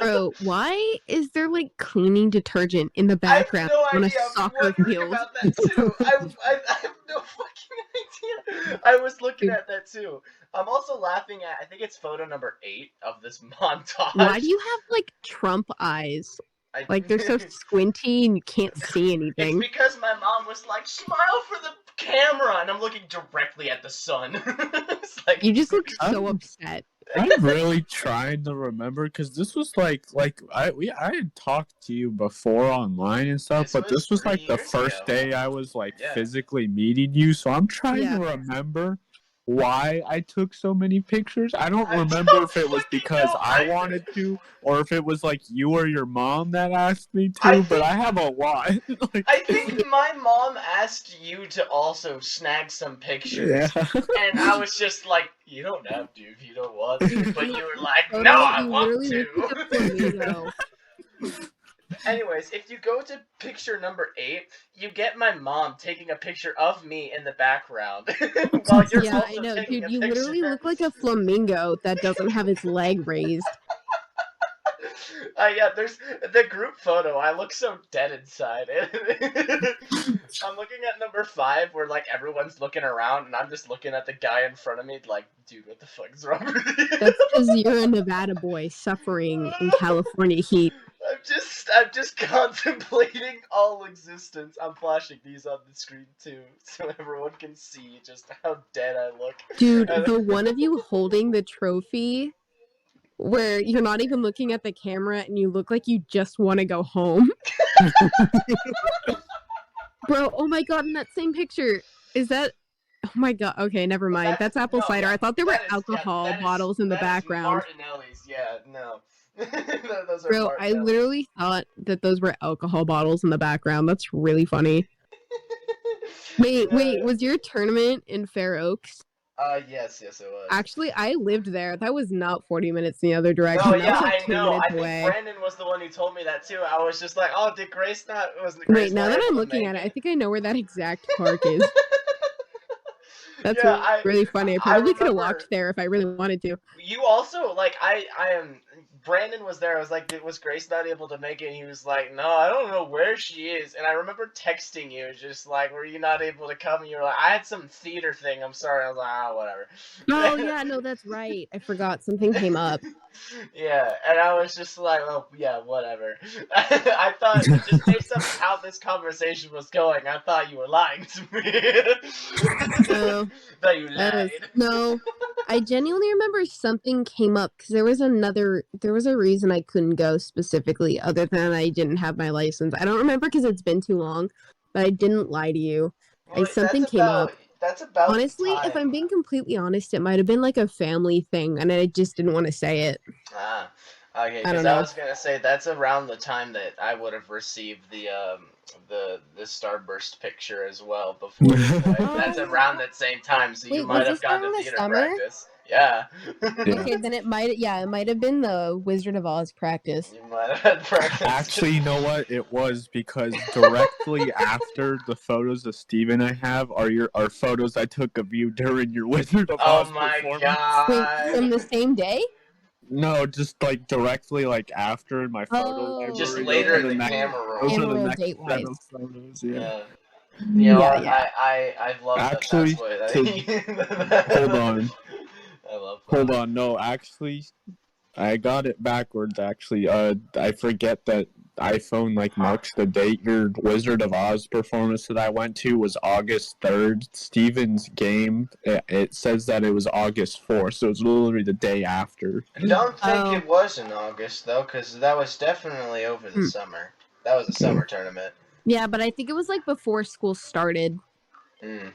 Bro, why is there, like, cleaning detergent in the background on a soccer field? About that, too. I have no fucking idea. I was looking at that, too. I'm also laughing at, I think it's photo number 8 of this montage. Why do you have, like, Trump eyes? Like, they're so squinty and you can't see anything. It's because my mom was like, smile for the camera, and I'm looking directly at the sun. It's like, You just look so upset. I'm really trying to remember because this was like I had talked to you before online and stuff, but this was like the first day I was like physically meeting you, so I'm trying to remember why I took so many pictures. I don't remember if it was because I wanted to or if it was like you or your mom that asked me to, but I have a lot. I think my mom asked you to also snag some pictures, and I was just like, you don't have to if you don't want to, but you were like, no, I want to. Anyways, if you go to picture number 8, you get my mom taking a picture of me in the background. While you're also I know, taking dude, a you picture. literally look like a flamingo that doesn't have its leg raised. Yeah, there's the group photo. I look so dead inside. I'm looking at number 5 where, like, everyone's looking around, and I'm just looking at the guy in front of me like, dude, what the fuck is wrong with you? That's because you're a Nevada boy suffering in California heat. I'm just contemplating all existence. I'm flashing these on the screen too, so everyone can see just how dead I look. Dude, the one of you holding the trophy where you're not even looking at the camera and you look like you just want to go home. Bro, oh my god, in that same picture, is that... Oh my god, okay, never mind. That's apple cider. I thought there were alcohol bottles in the background. Martinelli's, yeah, no. Those are Bro, I literally thought that those were alcohol bottles in the background. That's really funny. Wait, was your tournament in Fair Oaks? Yes, it was. Actually, I lived there. That was not 40 minutes in the other direction. Oh, yeah, I know. I think Brandon was the one who told me that too. I was just like, oh, did Grace not... Wait, now that I'm looking at it, I think I know where that exact park is. That's really funny. I probably could have walked there if I really wanted to. You also, like, I am... Brandon was there. I was like, was Grace not able to make it? And he was like, no, I don't know where she is. And I remember texting you, just like, were you not able to come? And you were like, I had some theater thing. I'm sorry. I was like, whatever. Oh, yeah, no, that's right. I forgot. Something came up. Yeah, and I was just like, oh, yeah, whatever. I thought, just based on how this conversation was going, I thought you were lying to me. No. That you lied. No. I genuinely remember something came up because there was a reason I couldn't go specifically other than I didn't have my license. I don't remember because it's been too long, but I didn't lie to you. Well, something came up. that's about Honestly, the time. if I'm being completely honest, it might have been like a family thing, and I just didn't want to say it. Ah, okay. I don't Because I know. was gonna say that's around the time that I would have received the starburst picture as well before you did. That's around that same time, so you Wait, was might have this gone during to the theater summer? practice. Yeah. Yeah. Okay, then it might have been the Wizard of Oz practice. You might have had practice. Actually, you know what? It was because directly after the photos of Steve and I have are photos I took of you during your Wizard of Oh Oz my performance. Wait, from god. the same day? No, just like directly like after my photo Oh, Just library. later Those are in the the next. camera roll. Those are the camera roll next date set wise. of photos. Yeah. Yeah. You know Yeah, what? yeah. I love that. That's Actually, what. hold on, I love that. hold on. No, actually, I got it backwards. Actually, I forget that iPhone like marks the date. Your Wizard of Oz performance that I went to was August 3rd. Steven's game, it says that it was August 4th, so it's literally the day after. I don't think Oh. it was in August though, because that was definitely over the summer. That was a summer tournament. Yeah, but I think it was like before school started. Mm.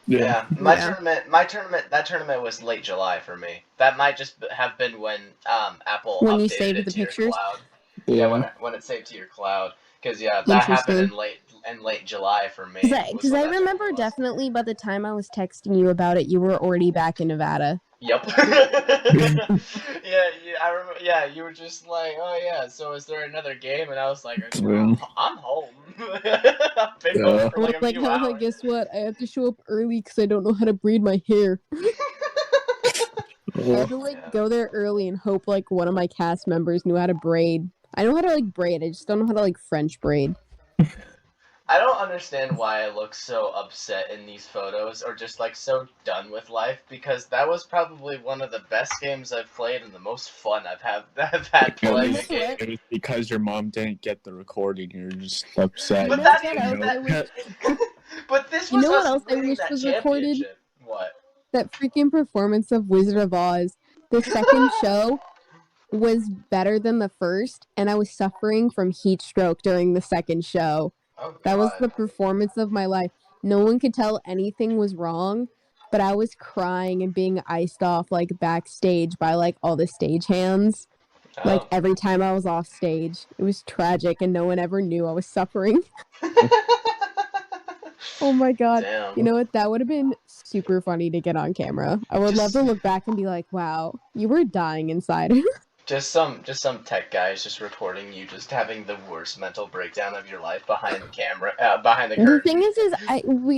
Yeah. Yeah, that tournament was late July for me. That might just have been when Apple When you updated saved it the to your pictures? cloud. Yeah, when it saved to your cloud, because yeah, that happened Interesting. in late July for me. Because I remember definitely by the time I was texting you about it, you were already back in Nevada. Yep. yeah, I remember. Yeah, you were just like, "Oh yeah, so is there another game?" And I was like, Yeah. I'm home. I've been home Yeah. for like a few hours." guess what? I have to show up early because I don't know how to braid my hair. I had to go there early and hope like one of my cast members knew how to braid. I know how to like braid. I just don't know how to like French braid. I don't understand why I look so upset in these photos or just like so done with life, because that was probably one of the best games I've played and the most fun I've had playing a game. It was because your mom didn't get the recording. You're just upset. But but this You was know what us else I winning wish that was recorded? championship. What? That freaking performance of Wizard of Oz. The second show was better than the first, and I was suffering from heat stroke during the second show. Oh, That was God. the performance of my life. No one could tell anything was wrong, but I was crying and being iced off like backstage by like all the stagehands. Like Oh. every time I was off stage. It was tragic and no one ever knew I was suffering. Oh my god. Damn. You know what? That would have been super funny to get on camera. I would love to look back and be like, wow, you were dying inside. Just some tech guys just recording you just having the worst mental breakdown of your life behind the camera, behind the The curtain. thing is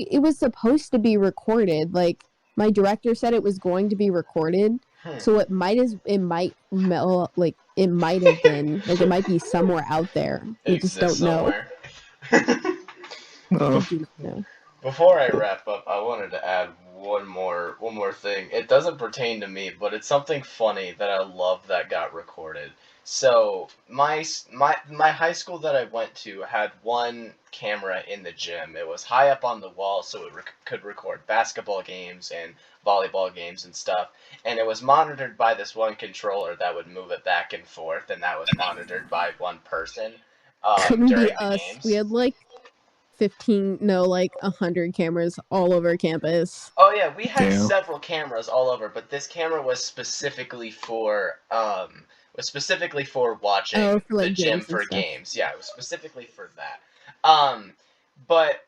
it was supposed to be recorded. Like my director said it was going to be recorded. So it might have been like it might be somewhere out there. We just don't know. Oh. No. Before I wrap up, I wanted to add one more thing. It doesn't pertain to me, but it's something funny that I love that got recorded. So my high school that I went to had one camera in the gym. It was high up on the wall, so it could record basketball games and volleyball games and stuff. And it was monitored by this one controller that would move it back and forth, and that was monitored by one person Couldn't during be the us. games. We had like 100 cameras all over campus. Oh yeah, we had Damn. several cameras all over, but this camera was specifically for watching for, like, the gym games and for stuff. games. Yeah, it was specifically for that. But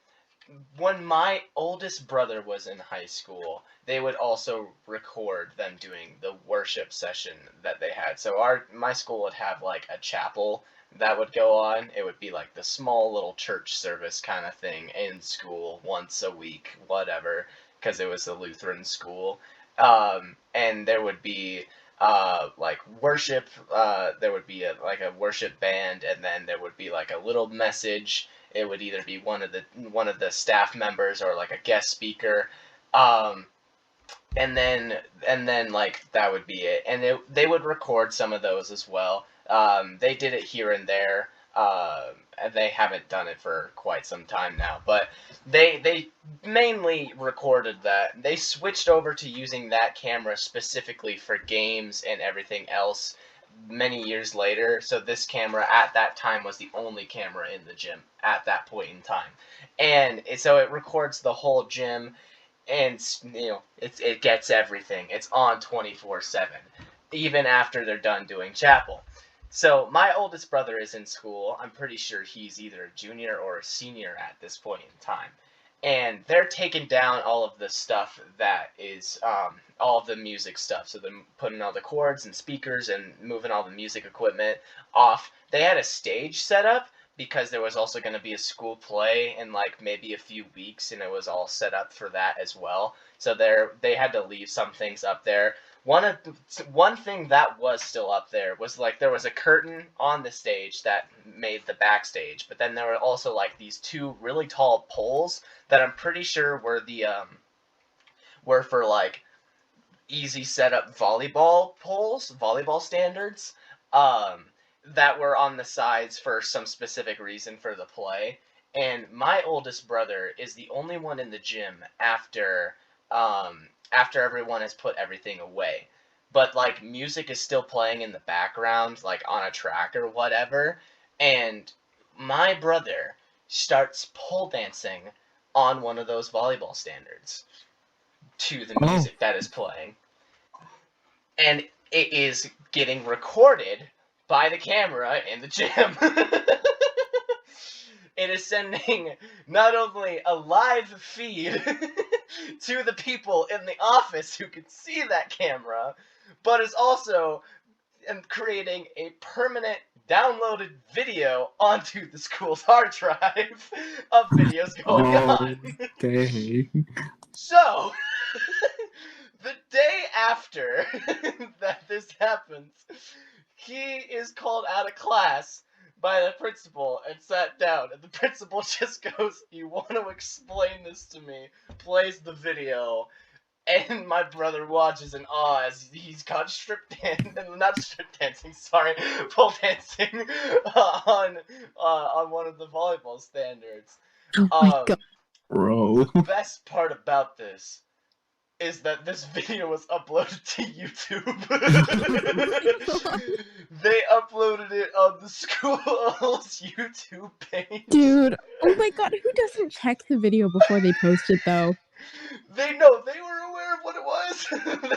when my oldest brother was in high school, they would also record them doing the worship session that they had. So my school would have like a chapel that would go on. It would be like the small little church service kind of thing in school once a week, whatever, because it was a Lutheran school. And there would be like worship. There would be a worship band, and then there would be like a little message. It would either be one of the staff members or like a guest speaker. And then like that would be it. And they would record some of those as well. They did it here and there. And they haven't done it for quite some time now, but they mainly recorded that. They switched over to using that camera specifically for games and everything else many years later. So this camera at that time was the only camera in the gym at that point in time, and so it records the whole gym, and it gets everything. It's on 24/7, even after they're done doing chapel. So my oldest brother is in school. I'm pretty sure he's either a junior or a senior at this point in time. And they're taking down all of the stuff that is all of the music stuff. So they're putting all the cords and speakers and moving all the music equipment off. They had a stage set up because there was also going to be a school play in like maybe a few weeks, and it was all set up for that as well. So they had to leave some things up there. One thing that was still up there was like there was a curtain on the stage that made the backstage, but then there were also like these two really tall poles that I'm pretty sure were for like easy setup volleyball poles, volleyball standards, that were on the sides for some specific reason for the play. And my oldest brother is the only one in the gym after everyone has put everything away. But like music is still playing in the background, like on a track or whatever. And my brother starts pole dancing on one of those volleyball standards to the music that is playing. And it is getting recorded by the camera in the gym. It is sending not only a live feed to the people in the office who can see that camera, but is also creating a permanent downloaded video onto the school's hard drive of videos going on. Okay. So, the day after that this happens, he is called out of class by the principal and sat down, and the principal just goes, "You want to explain this to me?" Plays the video, and my brother watches in awe as he's caught pole dancing on one of the volleyball standards. Oh my God. Bro. The best part about this is that this video was uploaded to YouTube. They uploaded it on the school's YouTube page. Dude, oh my God, who doesn't check the video before they post it though? They were aware of what it was.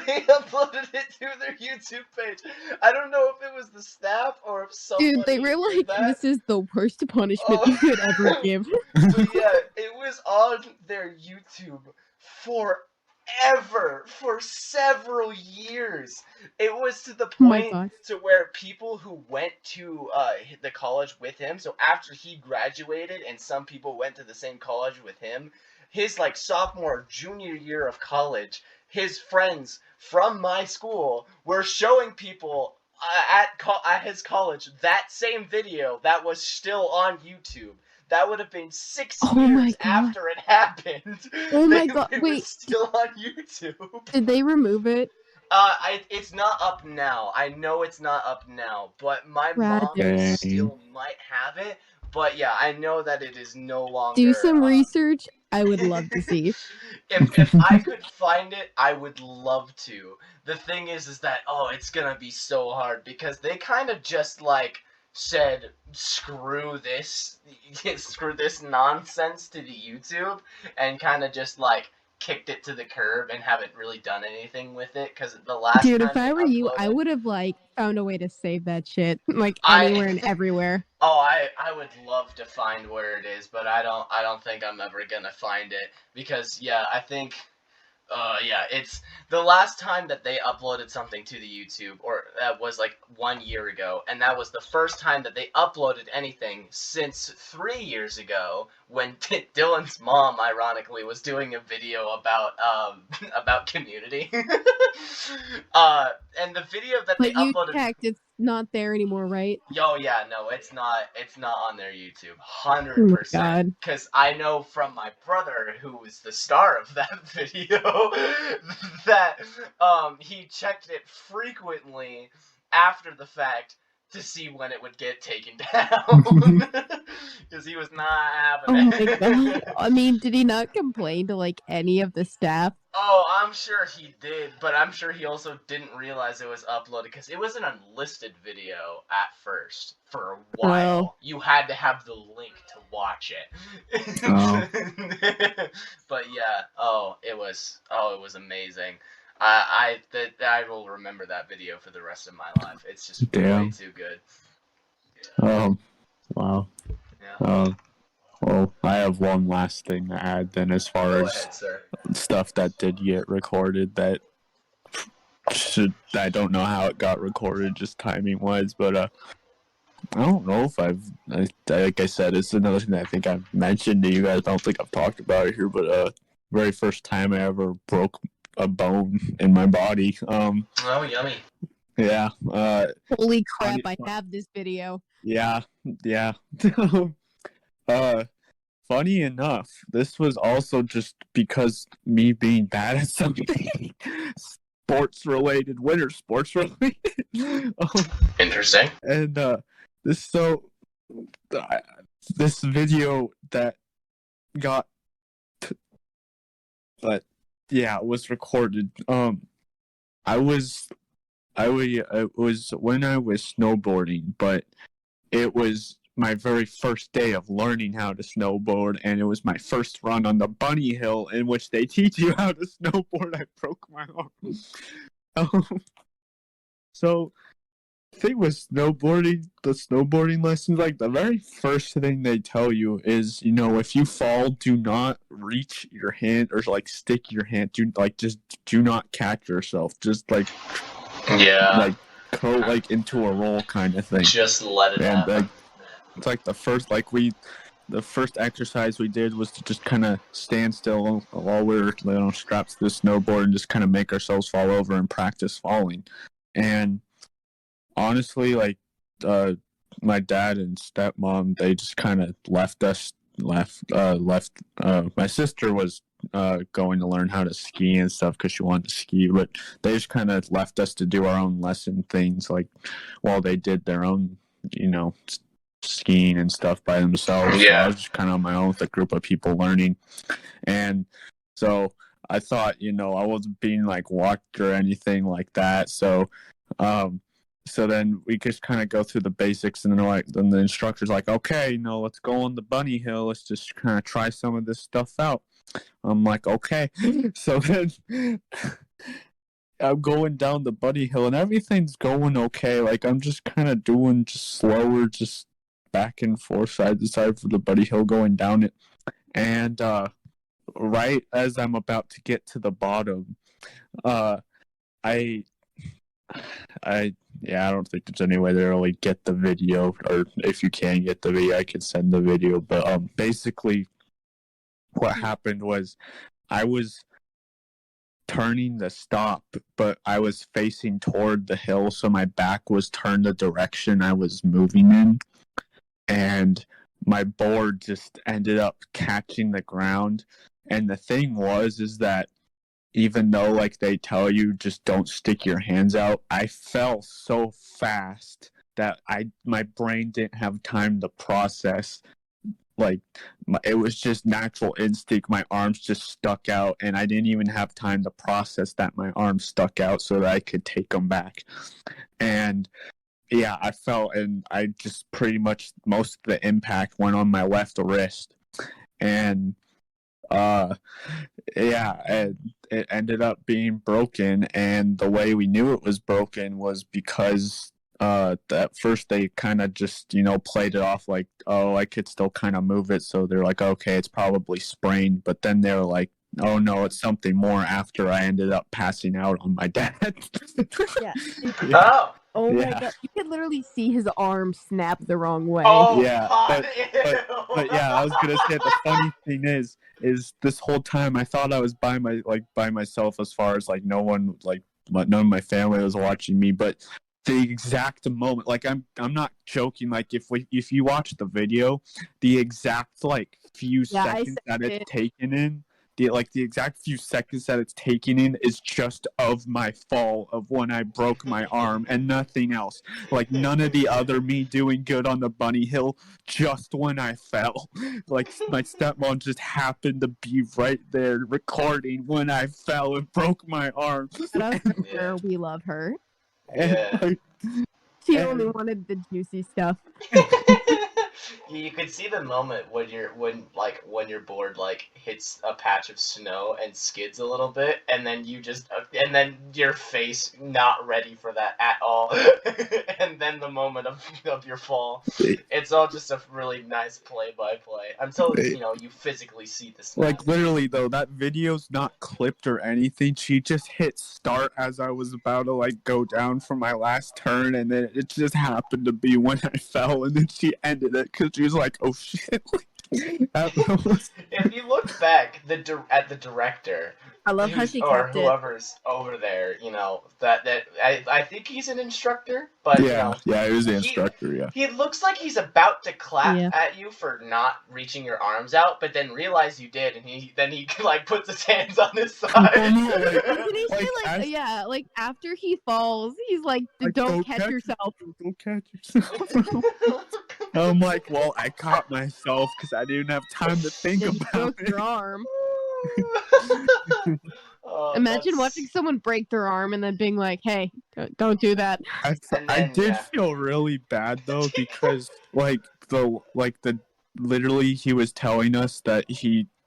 They uploaded it to their YouTube page. I don't know if it was the staff or if somebody. Dude, they were like, this is the worst punishment Oh. you could ever give. But yeah, it was on their YouTube forever, for several years. It was to the Oh my point God. to where people who went to the college with him, so after he graduated and some people went to the same college with him, his like sophomore, junior year of college, his friends from my school were showing people at his college that same video that was still on YouTube. That would have been 6 Oh my years God. after it happened. Oh my God, It was wait. still on YouTube. Did they remove it? It's not up now. I know it's not up now, but my mom Tragic. still might have it. But yeah, I know that it is no longer. Do some research. I would love to see. If I could find it, I would love to. The thing is that it's gonna be so hard because they kind of just like said screw this nonsense to the YouTube and kind of just like kicked it to the curb and haven't really done anything with it because the last Dude, time if I they were you, I uploaded- would have like found a way to save that shit, like I- anywhere and everywhere. I would love to find where it is, but I don't think I'm ever gonna find it because I think it's the last time that they uploaded something to the YouTube, or that was like 1 year ago, and that was the first time that they uploaded anything since 3 years ago when Dylan's mom, ironically, was doing a video about community. And the video that they But you uploaded. checked, it's not there anymore, right? Oh yeah, no, it's not on their YouTube, Oh my 100%. God. Because I know from my brother, who was the star of that video, that he checked it frequently after the fact to see when it would get taken down because he was not having Oh my it. god. I mean, did he not complain to like any of the staff? Oh, I'm sure he did, but I'm sure he also didn't realize it was uploaded because it was an unlisted video at first for a while. You had to have the link to watch it. But yeah, it was amazing. I will remember that video for the rest of my life. It's just way too good. Wow. Yeah. Well, I have one last thing to add then as far Go as ahead, sir. stuff that did get recorded that I don't know how it got recorded, just timing wise, but I don't know if like I said, it's another thing that I think I've mentioned to you guys. I don't think I've talked about it here, but very first time I ever broke a bone in my body. Oh, yummy. Yeah. Holy crap! I have this video. Yeah. Funny enough, this was also just because me being bad at something winter sports related. Interesting. And this video that got, but yeah, it was recorded. It was when I was snowboarding, but it was my very first day of learning how to snowboard, and it was my first run on the bunny hill in which they teach you how to snowboard. I broke my arm. So the thing with snowboarding, the snowboarding lessons, like the very first thing they tell you is, if you fall, do not reach your hand or like stick your hand. Just do not catch yourself. Just like go like into a roll kind of thing. Just let it happen. It's like the first exercise we did was to just kind of stand still while we were strapped to the snowboard and just kind of make ourselves fall over and practice falling. And honestly, like my dad and stepmom, they just kind of left us. My sister was going to learn how to ski and stuff because she wanted to ski, but they just kind of left us to do our own lesson things, like while they did their own, skiing and stuff by themselves. Yeah. So I was just kind of on my own with a group of people learning, and so I thought, I wasn't being like watched or anything like that. So then we just kind of go through the basics, and then the instructor's like, okay, let's go on the bunny hill. Let's just kind of try some of this stuff out. I'm like, okay. So then I'm going down the bunny hill, and everything's going okay. Like, I'm just kind of doing just slower, just back and forth, side to side for the bunny hill, going down it. And right as I'm about to get to the bottom, I don't think there's any way to really get the video, or if you can get the video, I can send the video. But basically, what happened was I was turning the stop, but I was facing toward the hill, so my back was turned the direction I was moving in, and my board just ended up catching the ground. And the thing is that even though like they tell you just don't stick your hands out, I fell so fast that my brain didn't have time to process. Like, it was just natural instinct. My arms just stuck out, and I didn't even have time to process that my arms stuck out so that I could take them back. And yeah, I fell, and I just pretty much most of the impact went on my left wrist. And and it ended up being broken, and the way we knew it was broken was because at first they kind of just played it off like, oh, I could still kind of move it, so they're like, okay, it's probably sprained. But then they're like, oh no, it's something more, after I ended up passing out on my dad. Oh. Oh my god, you could literally see his arm snap the wrong way. Oh, yeah, but yeah, I was gonna say the funny thing is this whole time I thought I was by myself, as far as like none of my family was watching me. But the exact moment, like I'm not joking, like if you watch the video, the exact like few seconds that it's taken in the exact few seconds that it's taking in is just of my fall of when I broke my arm and nothing else. Like none of the other me doing good on the bunny hill, just when I fell. Like my stepmom just happened to be right there recording when I fell and broke my arm. Her, we love her. Yeah. Like, She only wanted the juicy stuff. You could see the moment when your board like hits a patch of snow and skids a little bit, and then and then your face not ready for that at all, and then the moment of your fall. It's all just a really nice play-by-play until you physically see this. Like literally though, that video's not clipped or anything. She just hit start as I was about to like go down for my last turn, and then it just happened to be when I fell, and then she ended it because she was like, "Oh shit!" If you look back at the director, I love how she or kept it. whoever's over there, I think he's an instructor, but yeah, he was the instructor. Yeah, he looks like he's about to clap at you for not reaching your arms out, but then realize you did, and he like puts his hands on his side. Like after he falls, he's like, "Don't catch yourself. Don't catch yourself." I'm like, well, I caught myself because I didn't have time to think about it. Broke your arm. Imagine watching someone break their arm and then being like, "Hey, don't do that." I did feel really bad though because literally he was telling us that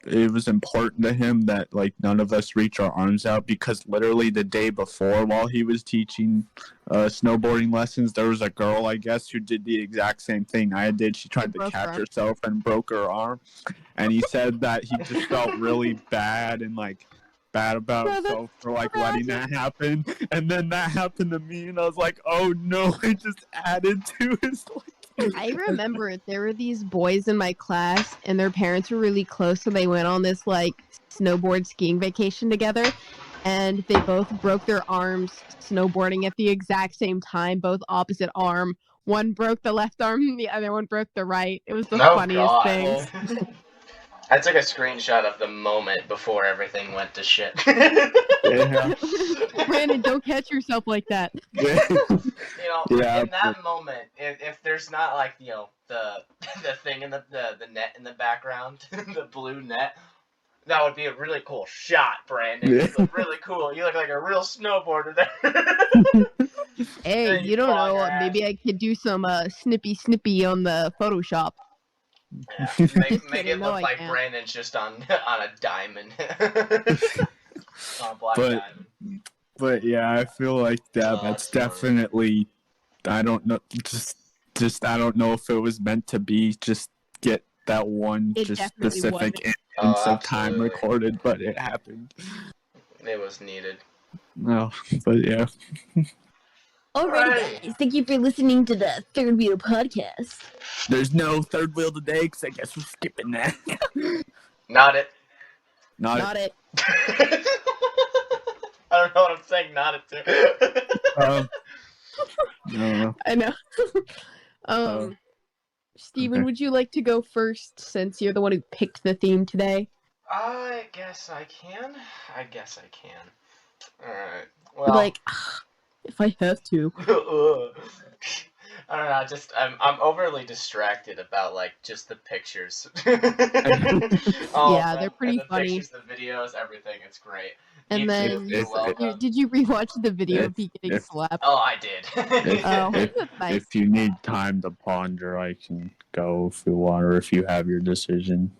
it was important to him that like none of us reach our arms out, because literally the day before while he was teaching snowboarding lessons, there was a girl, I guess, who did the exact same thing I did. She tried to catch herself and broke her arm, and he said that he just felt really bad about himself for like letting that happen, and then that happened to me, and I was like, oh no, it just added to his life. I remember there were these boys in my class, and their parents were really close, so they went on this like snowboard skiing vacation together, and they both broke their arms snowboarding at the exact same time, both opposite arm. One broke the left arm, the other one broke the right. It was the funniest thing. I took a screenshot of the moment before everything went to shit. Brandon, don't catch yourself like that. In that moment, if there's not like the thing in the net in the background, the blue net, that would be a really cool shot, Brandon. You look really cool. You look like a real snowboarder there. Hey, you don't know. Maybe I could do some snippy on the Photoshop. Yeah, make it look like Brandon's just on a diamond. On a black diamond. But yeah, I feel like that's definitely, I don't know, just I don't know if it was meant to be, just get that one specific instance of time recorded, but it happened. It was needed. No, but yeah. Alright, guys, thank you for listening to the Third Wheel Podcast. There's no third wheel today, because I guess we're skipping that. Not it. Not it. I don't know what I'm saying. Not it too. No. I know. Steven, would you like to go first, since you're the one who picked the theme today? I guess I can. Alright. Well, if I have to. I don't know. I'm overly distracted about just the pictures. They're pretty funny. The pictures, the videos, everything. It's great. And then, did you rewatch the video of he getting slapped? Oh, I did. If you need time to ponder, I can go if you want, or if you have your decision.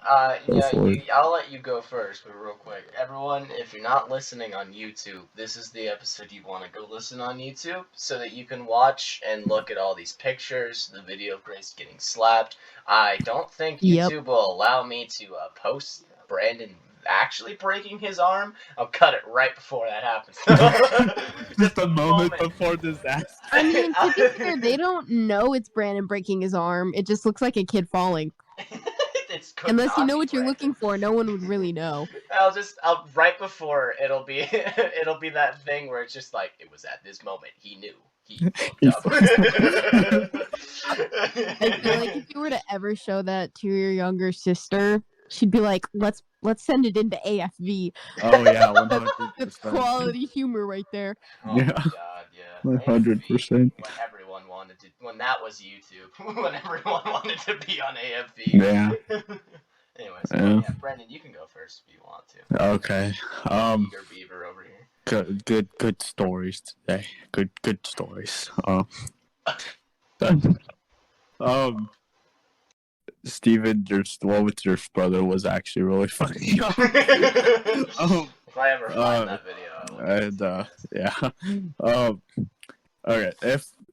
I'll let you go first, but real quick. Everyone, if you're not listening on YouTube, this is the episode you want to go listen on YouTube, so that you can watch and look at all these pictures, the video of Grace getting slapped. I don't think YouTube will allow me to post Brandon actually breaking his arm. I'll cut it right before that happens. Just a moment before disaster. I mean, to be fair, they don't know it's Brandon breaking his arm. It just looks like a kid falling. Unless you know what you're looking for, no one would really know. I'll right before it'll be that thing where it's just like, it was at this moment he knew. He fucked up. I feel like if you were to ever show that to your younger sister, she'd be like, let's send it into AFV. Oh yeah, That's 100%. quality humor right there. Oh Yeah. my god, yeah. 100%. When everyone wanted to, when that was YouTube, when everyone wanted to be on AFV. Yeah. Anyways, Yeah. well, yeah, Brendan, you can go first if you want to. Okay. Eager beaver over here. Good stories today. Good stories. Steven, your one with your brother was actually really funny. If I ever find that video, I will give it to you guys. Yeah. Okay.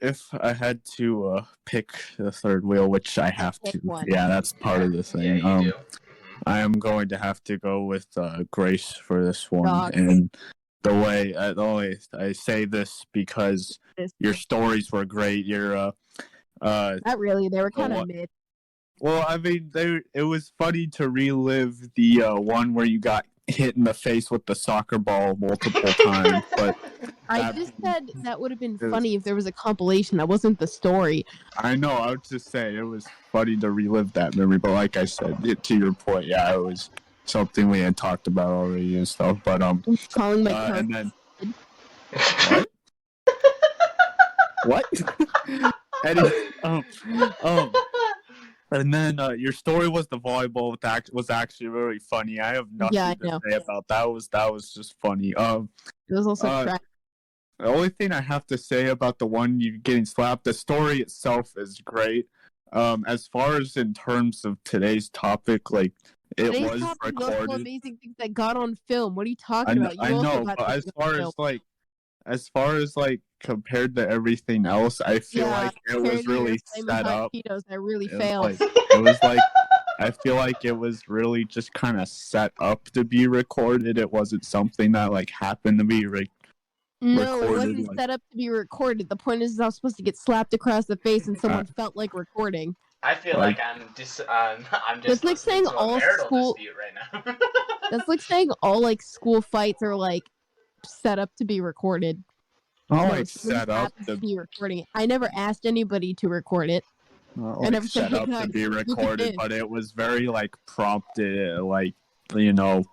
If I had to pick the third wheel, which I have Pick to, one. yeah, that's part of the thing. Yeah, you do. I am going to have to go with Grace for this one, Dogs. and the way I say this because your stories were great. Your Not really. They were kind what? of mid. Well, I mean, it was funny to relive the one where you got hit in the face with the soccer ball multiple times, but I just said that would have been funny if there was a compilation. That wasn't the story. I know. I would just say it was funny to relive that memory, but like I said, to your point, yeah, it was something we had talked about already and stuff. But Calling my and then what? And then your story was the volleyball was actually really funny. I have nothing to say about that. That was just funny. It was also trash. The only thing I have to say about the one you getting slapped, the story itself is great. As far as in terms of today's topic, like Today's was topic recorded. was amazing things that got on film. What are you talking about? I know, but as far as compared to everything else, I feel like it was really set up. I really failed. It was like I feel like it was really just kind of set up to be recorded. It wasn't something that happened to be recorded. No, it wasn't set up to be recorded. The point is I was supposed to get slapped across the face and someone felt like recording. I feel like I'm just that's like saying all school right now. That's like saying all school fights are set up to be recorded. Set up to be recording it. I never asked anybody to record it. I never set up to be recorded, but it was very prompted.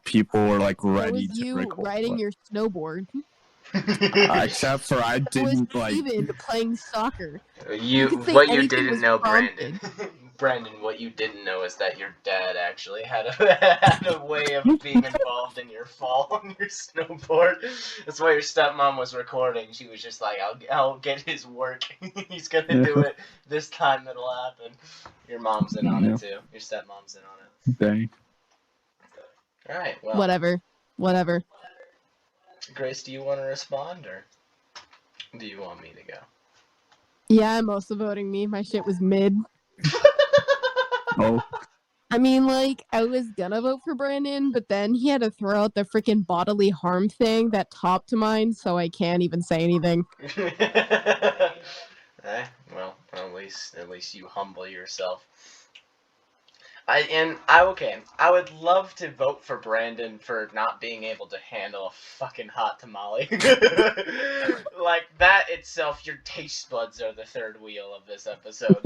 People were ready to record. Riding your snowboard. Except for I didn't Steven playing soccer. What you didn't know, Brandon. Brandon, what you didn't know is that your dad actually had a way of being involved in your fall on your snowboard. That's why your stepmom was recording. She was just like, I'll get his work. He's gonna do it this time. It'll happen. Your mom's in on it too. Your stepmom's in on it. Dang. All right. Well. Whatever. Grace, do you want to respond, or do you want me to go? Yeah, I'm also voting me. My shit was mid. Oh. I mean, I was gonna vote for Brandon, but then he had to throw out the freaking bodily harm thing that topped mine, so I can't even say anything. Well, at least you humble yourself. I would love to vote for Brandon for not being able to handle a fucking hot tamale. That itself, your taste buds are the third wheel of this episode.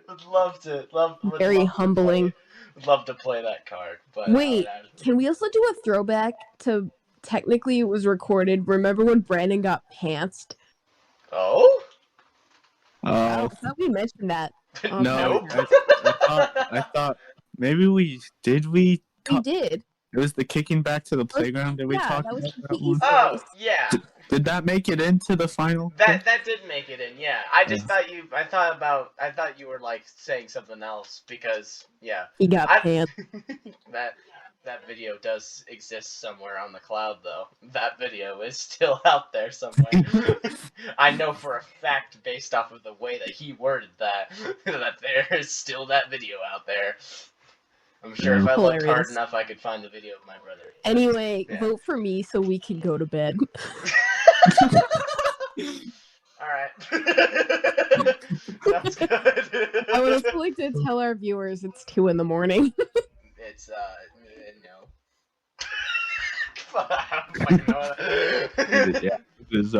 Would love to. Very humbling. Would love to play that card. But wait, can we also do a throwback to technically it was recorded? Remember when Brandon got pantsed? Oh? I thought we mentioned that. No, I thought maybe we did. We did. It was the kicking back to the playground. Did we talk about that one? Oh, yeah. Did that make it into the final? That did make it in. Yeah, I just thought you. I thought you were saying something else because he got pantsed. That video does exist somewhere on the cloud, though. That video is still out there somewhere. I know for a fact, based off of the way that he worded that there is still that video out there. I'm sure if I looked hard enough, I could find the video of my brother. Anyway, vote for me so we can go to bed. Alright. That's good. I would also like to tell our viewers it's 2 in the morning. It's, no. I don't fucking know that. Yeah. is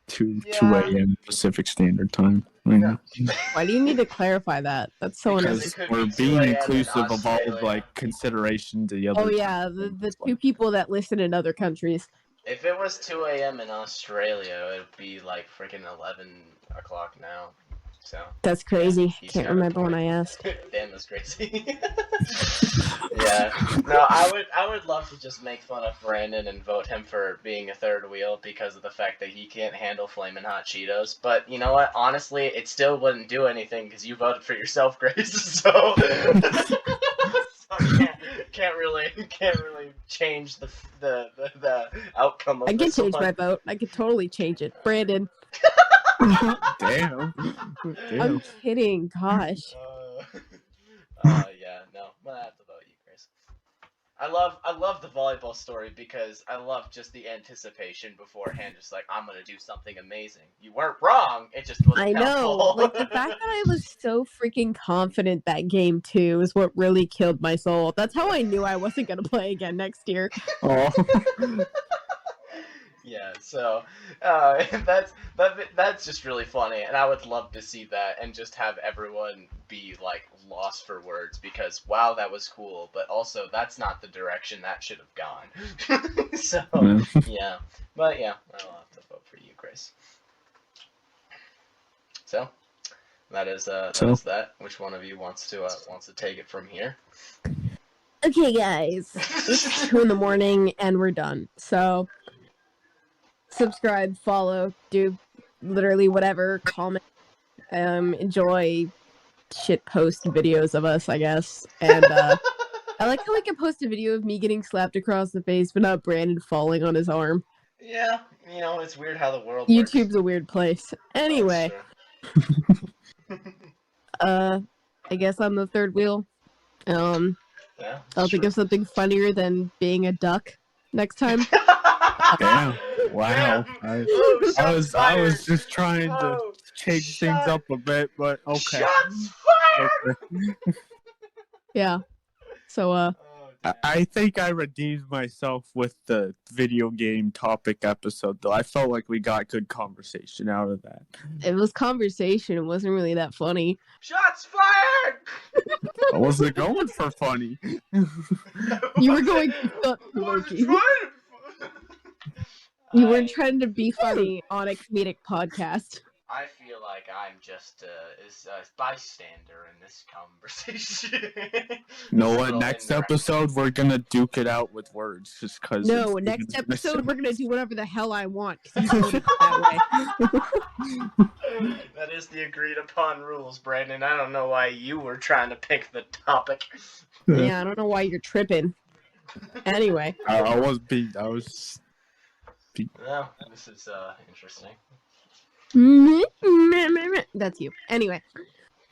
2 Yeah. a.m. Pacific Standard Time. Right No. now. Why do you need to clarify that? That's so Because unnecessary. it could We're be 2 being a.m. in inclusive of all Australia. like consideration to the other. Oh yeah, the two people that listen in other countries. If it was 2 a.m. in Australia, it'd be like freaking 11 o'clock now. So That's crazy. he's Can't got a remember when point. I asked. Damn, that's crazy. Yeah. No, I would love to just make fun of Brandon and vote him for being a third wheel because of the fact that he can't handle flaming hot Cheetos. But you know what? Honestly, it still wouldn't do anything because you voted for yourself, Grace. So, can't really change the outcome of I can this change one. my vote. I could totally change it. Brandon. Damn. I'm kidding. Gosh. Yeah, no, I'm gonna have to vote you, Chris. I love the volleyball story because I love just the anticipation beforehand, just like I'm gonna do something amazing. You weren't wrong, it just wasn't I know. helpful. Like the fact that I was so freaking confident that game 2 is what really killed my soul. That's how I knew I wasn't gonna play again next year. Oh. Yeah, so that's just really funny, and I would love to see that and just have everyone be like lost for words because wow, that was cool, but also that's not the direction that should have gone. So yeah, but yeah, I'll have to vote for you, Grace. So that is that. Which one of you wants to take it from here? Okay, guys. It's 2 a.m. and we're done. So subscribe, follow, do literally whatever, comment, enjoy shit post videos of us, I guess. And I like how we can post a video of me getting slapped across the face, but not Brandon falling on his arm. Yeah, you know, it's weird how the world YouTube's works. a weird place. Anyway, I guess I'm the third wheel. Yeah, I'll think of something funnier than being a duck next time. Damn. Wow. Damn. Oh, I shots was fired. just trying to Oh, change things up a bit, but okay. Shots fired. Okay. Yeah. So I think I redeemed myself with the video game topic episode, though. I felt like we got good conversation out of that. it was conversation. It wasn't really that funny. Shots fired. I wasn't going for funny. You were going for Loki. You weren't trying to be funny on a comedic podcast. I feel like I'm just a bystander in this conversation. No, what? Next episode, we're gonna duke it out with words, just because. No, next episode, we're going to do whatever the hell I want. 'Cause you voted that way. That is the agreed upon rules, Brandon. I don't know why you were trying to pick the topic. Yeah, I don't know why you're tripping. Anyway. I was beat. Well, this is interesting. That's you. Anyway.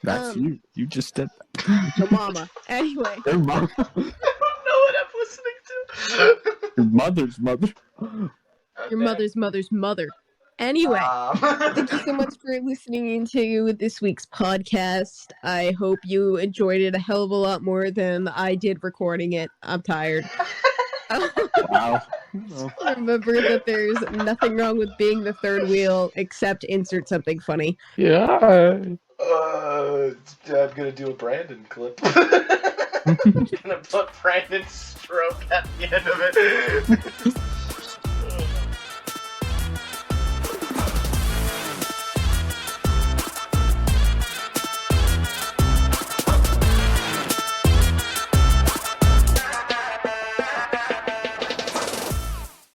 That's you. You just did that. The mama. Anyway. Your mom. I don't know what I'm listening to. Your mother's mother. Your mother's mother. Anyway. Thank you so much for listening to this week's podcast. I hope you enjoyed it a hell of a lot more than I did recording it. I'm tired. Wow. Remember that there's nothing wrong with being the third wheel except insert something funny. Yeah. I'm gonna do a Brandon clip. I'm gonna put Brandon's stroke at the end of it.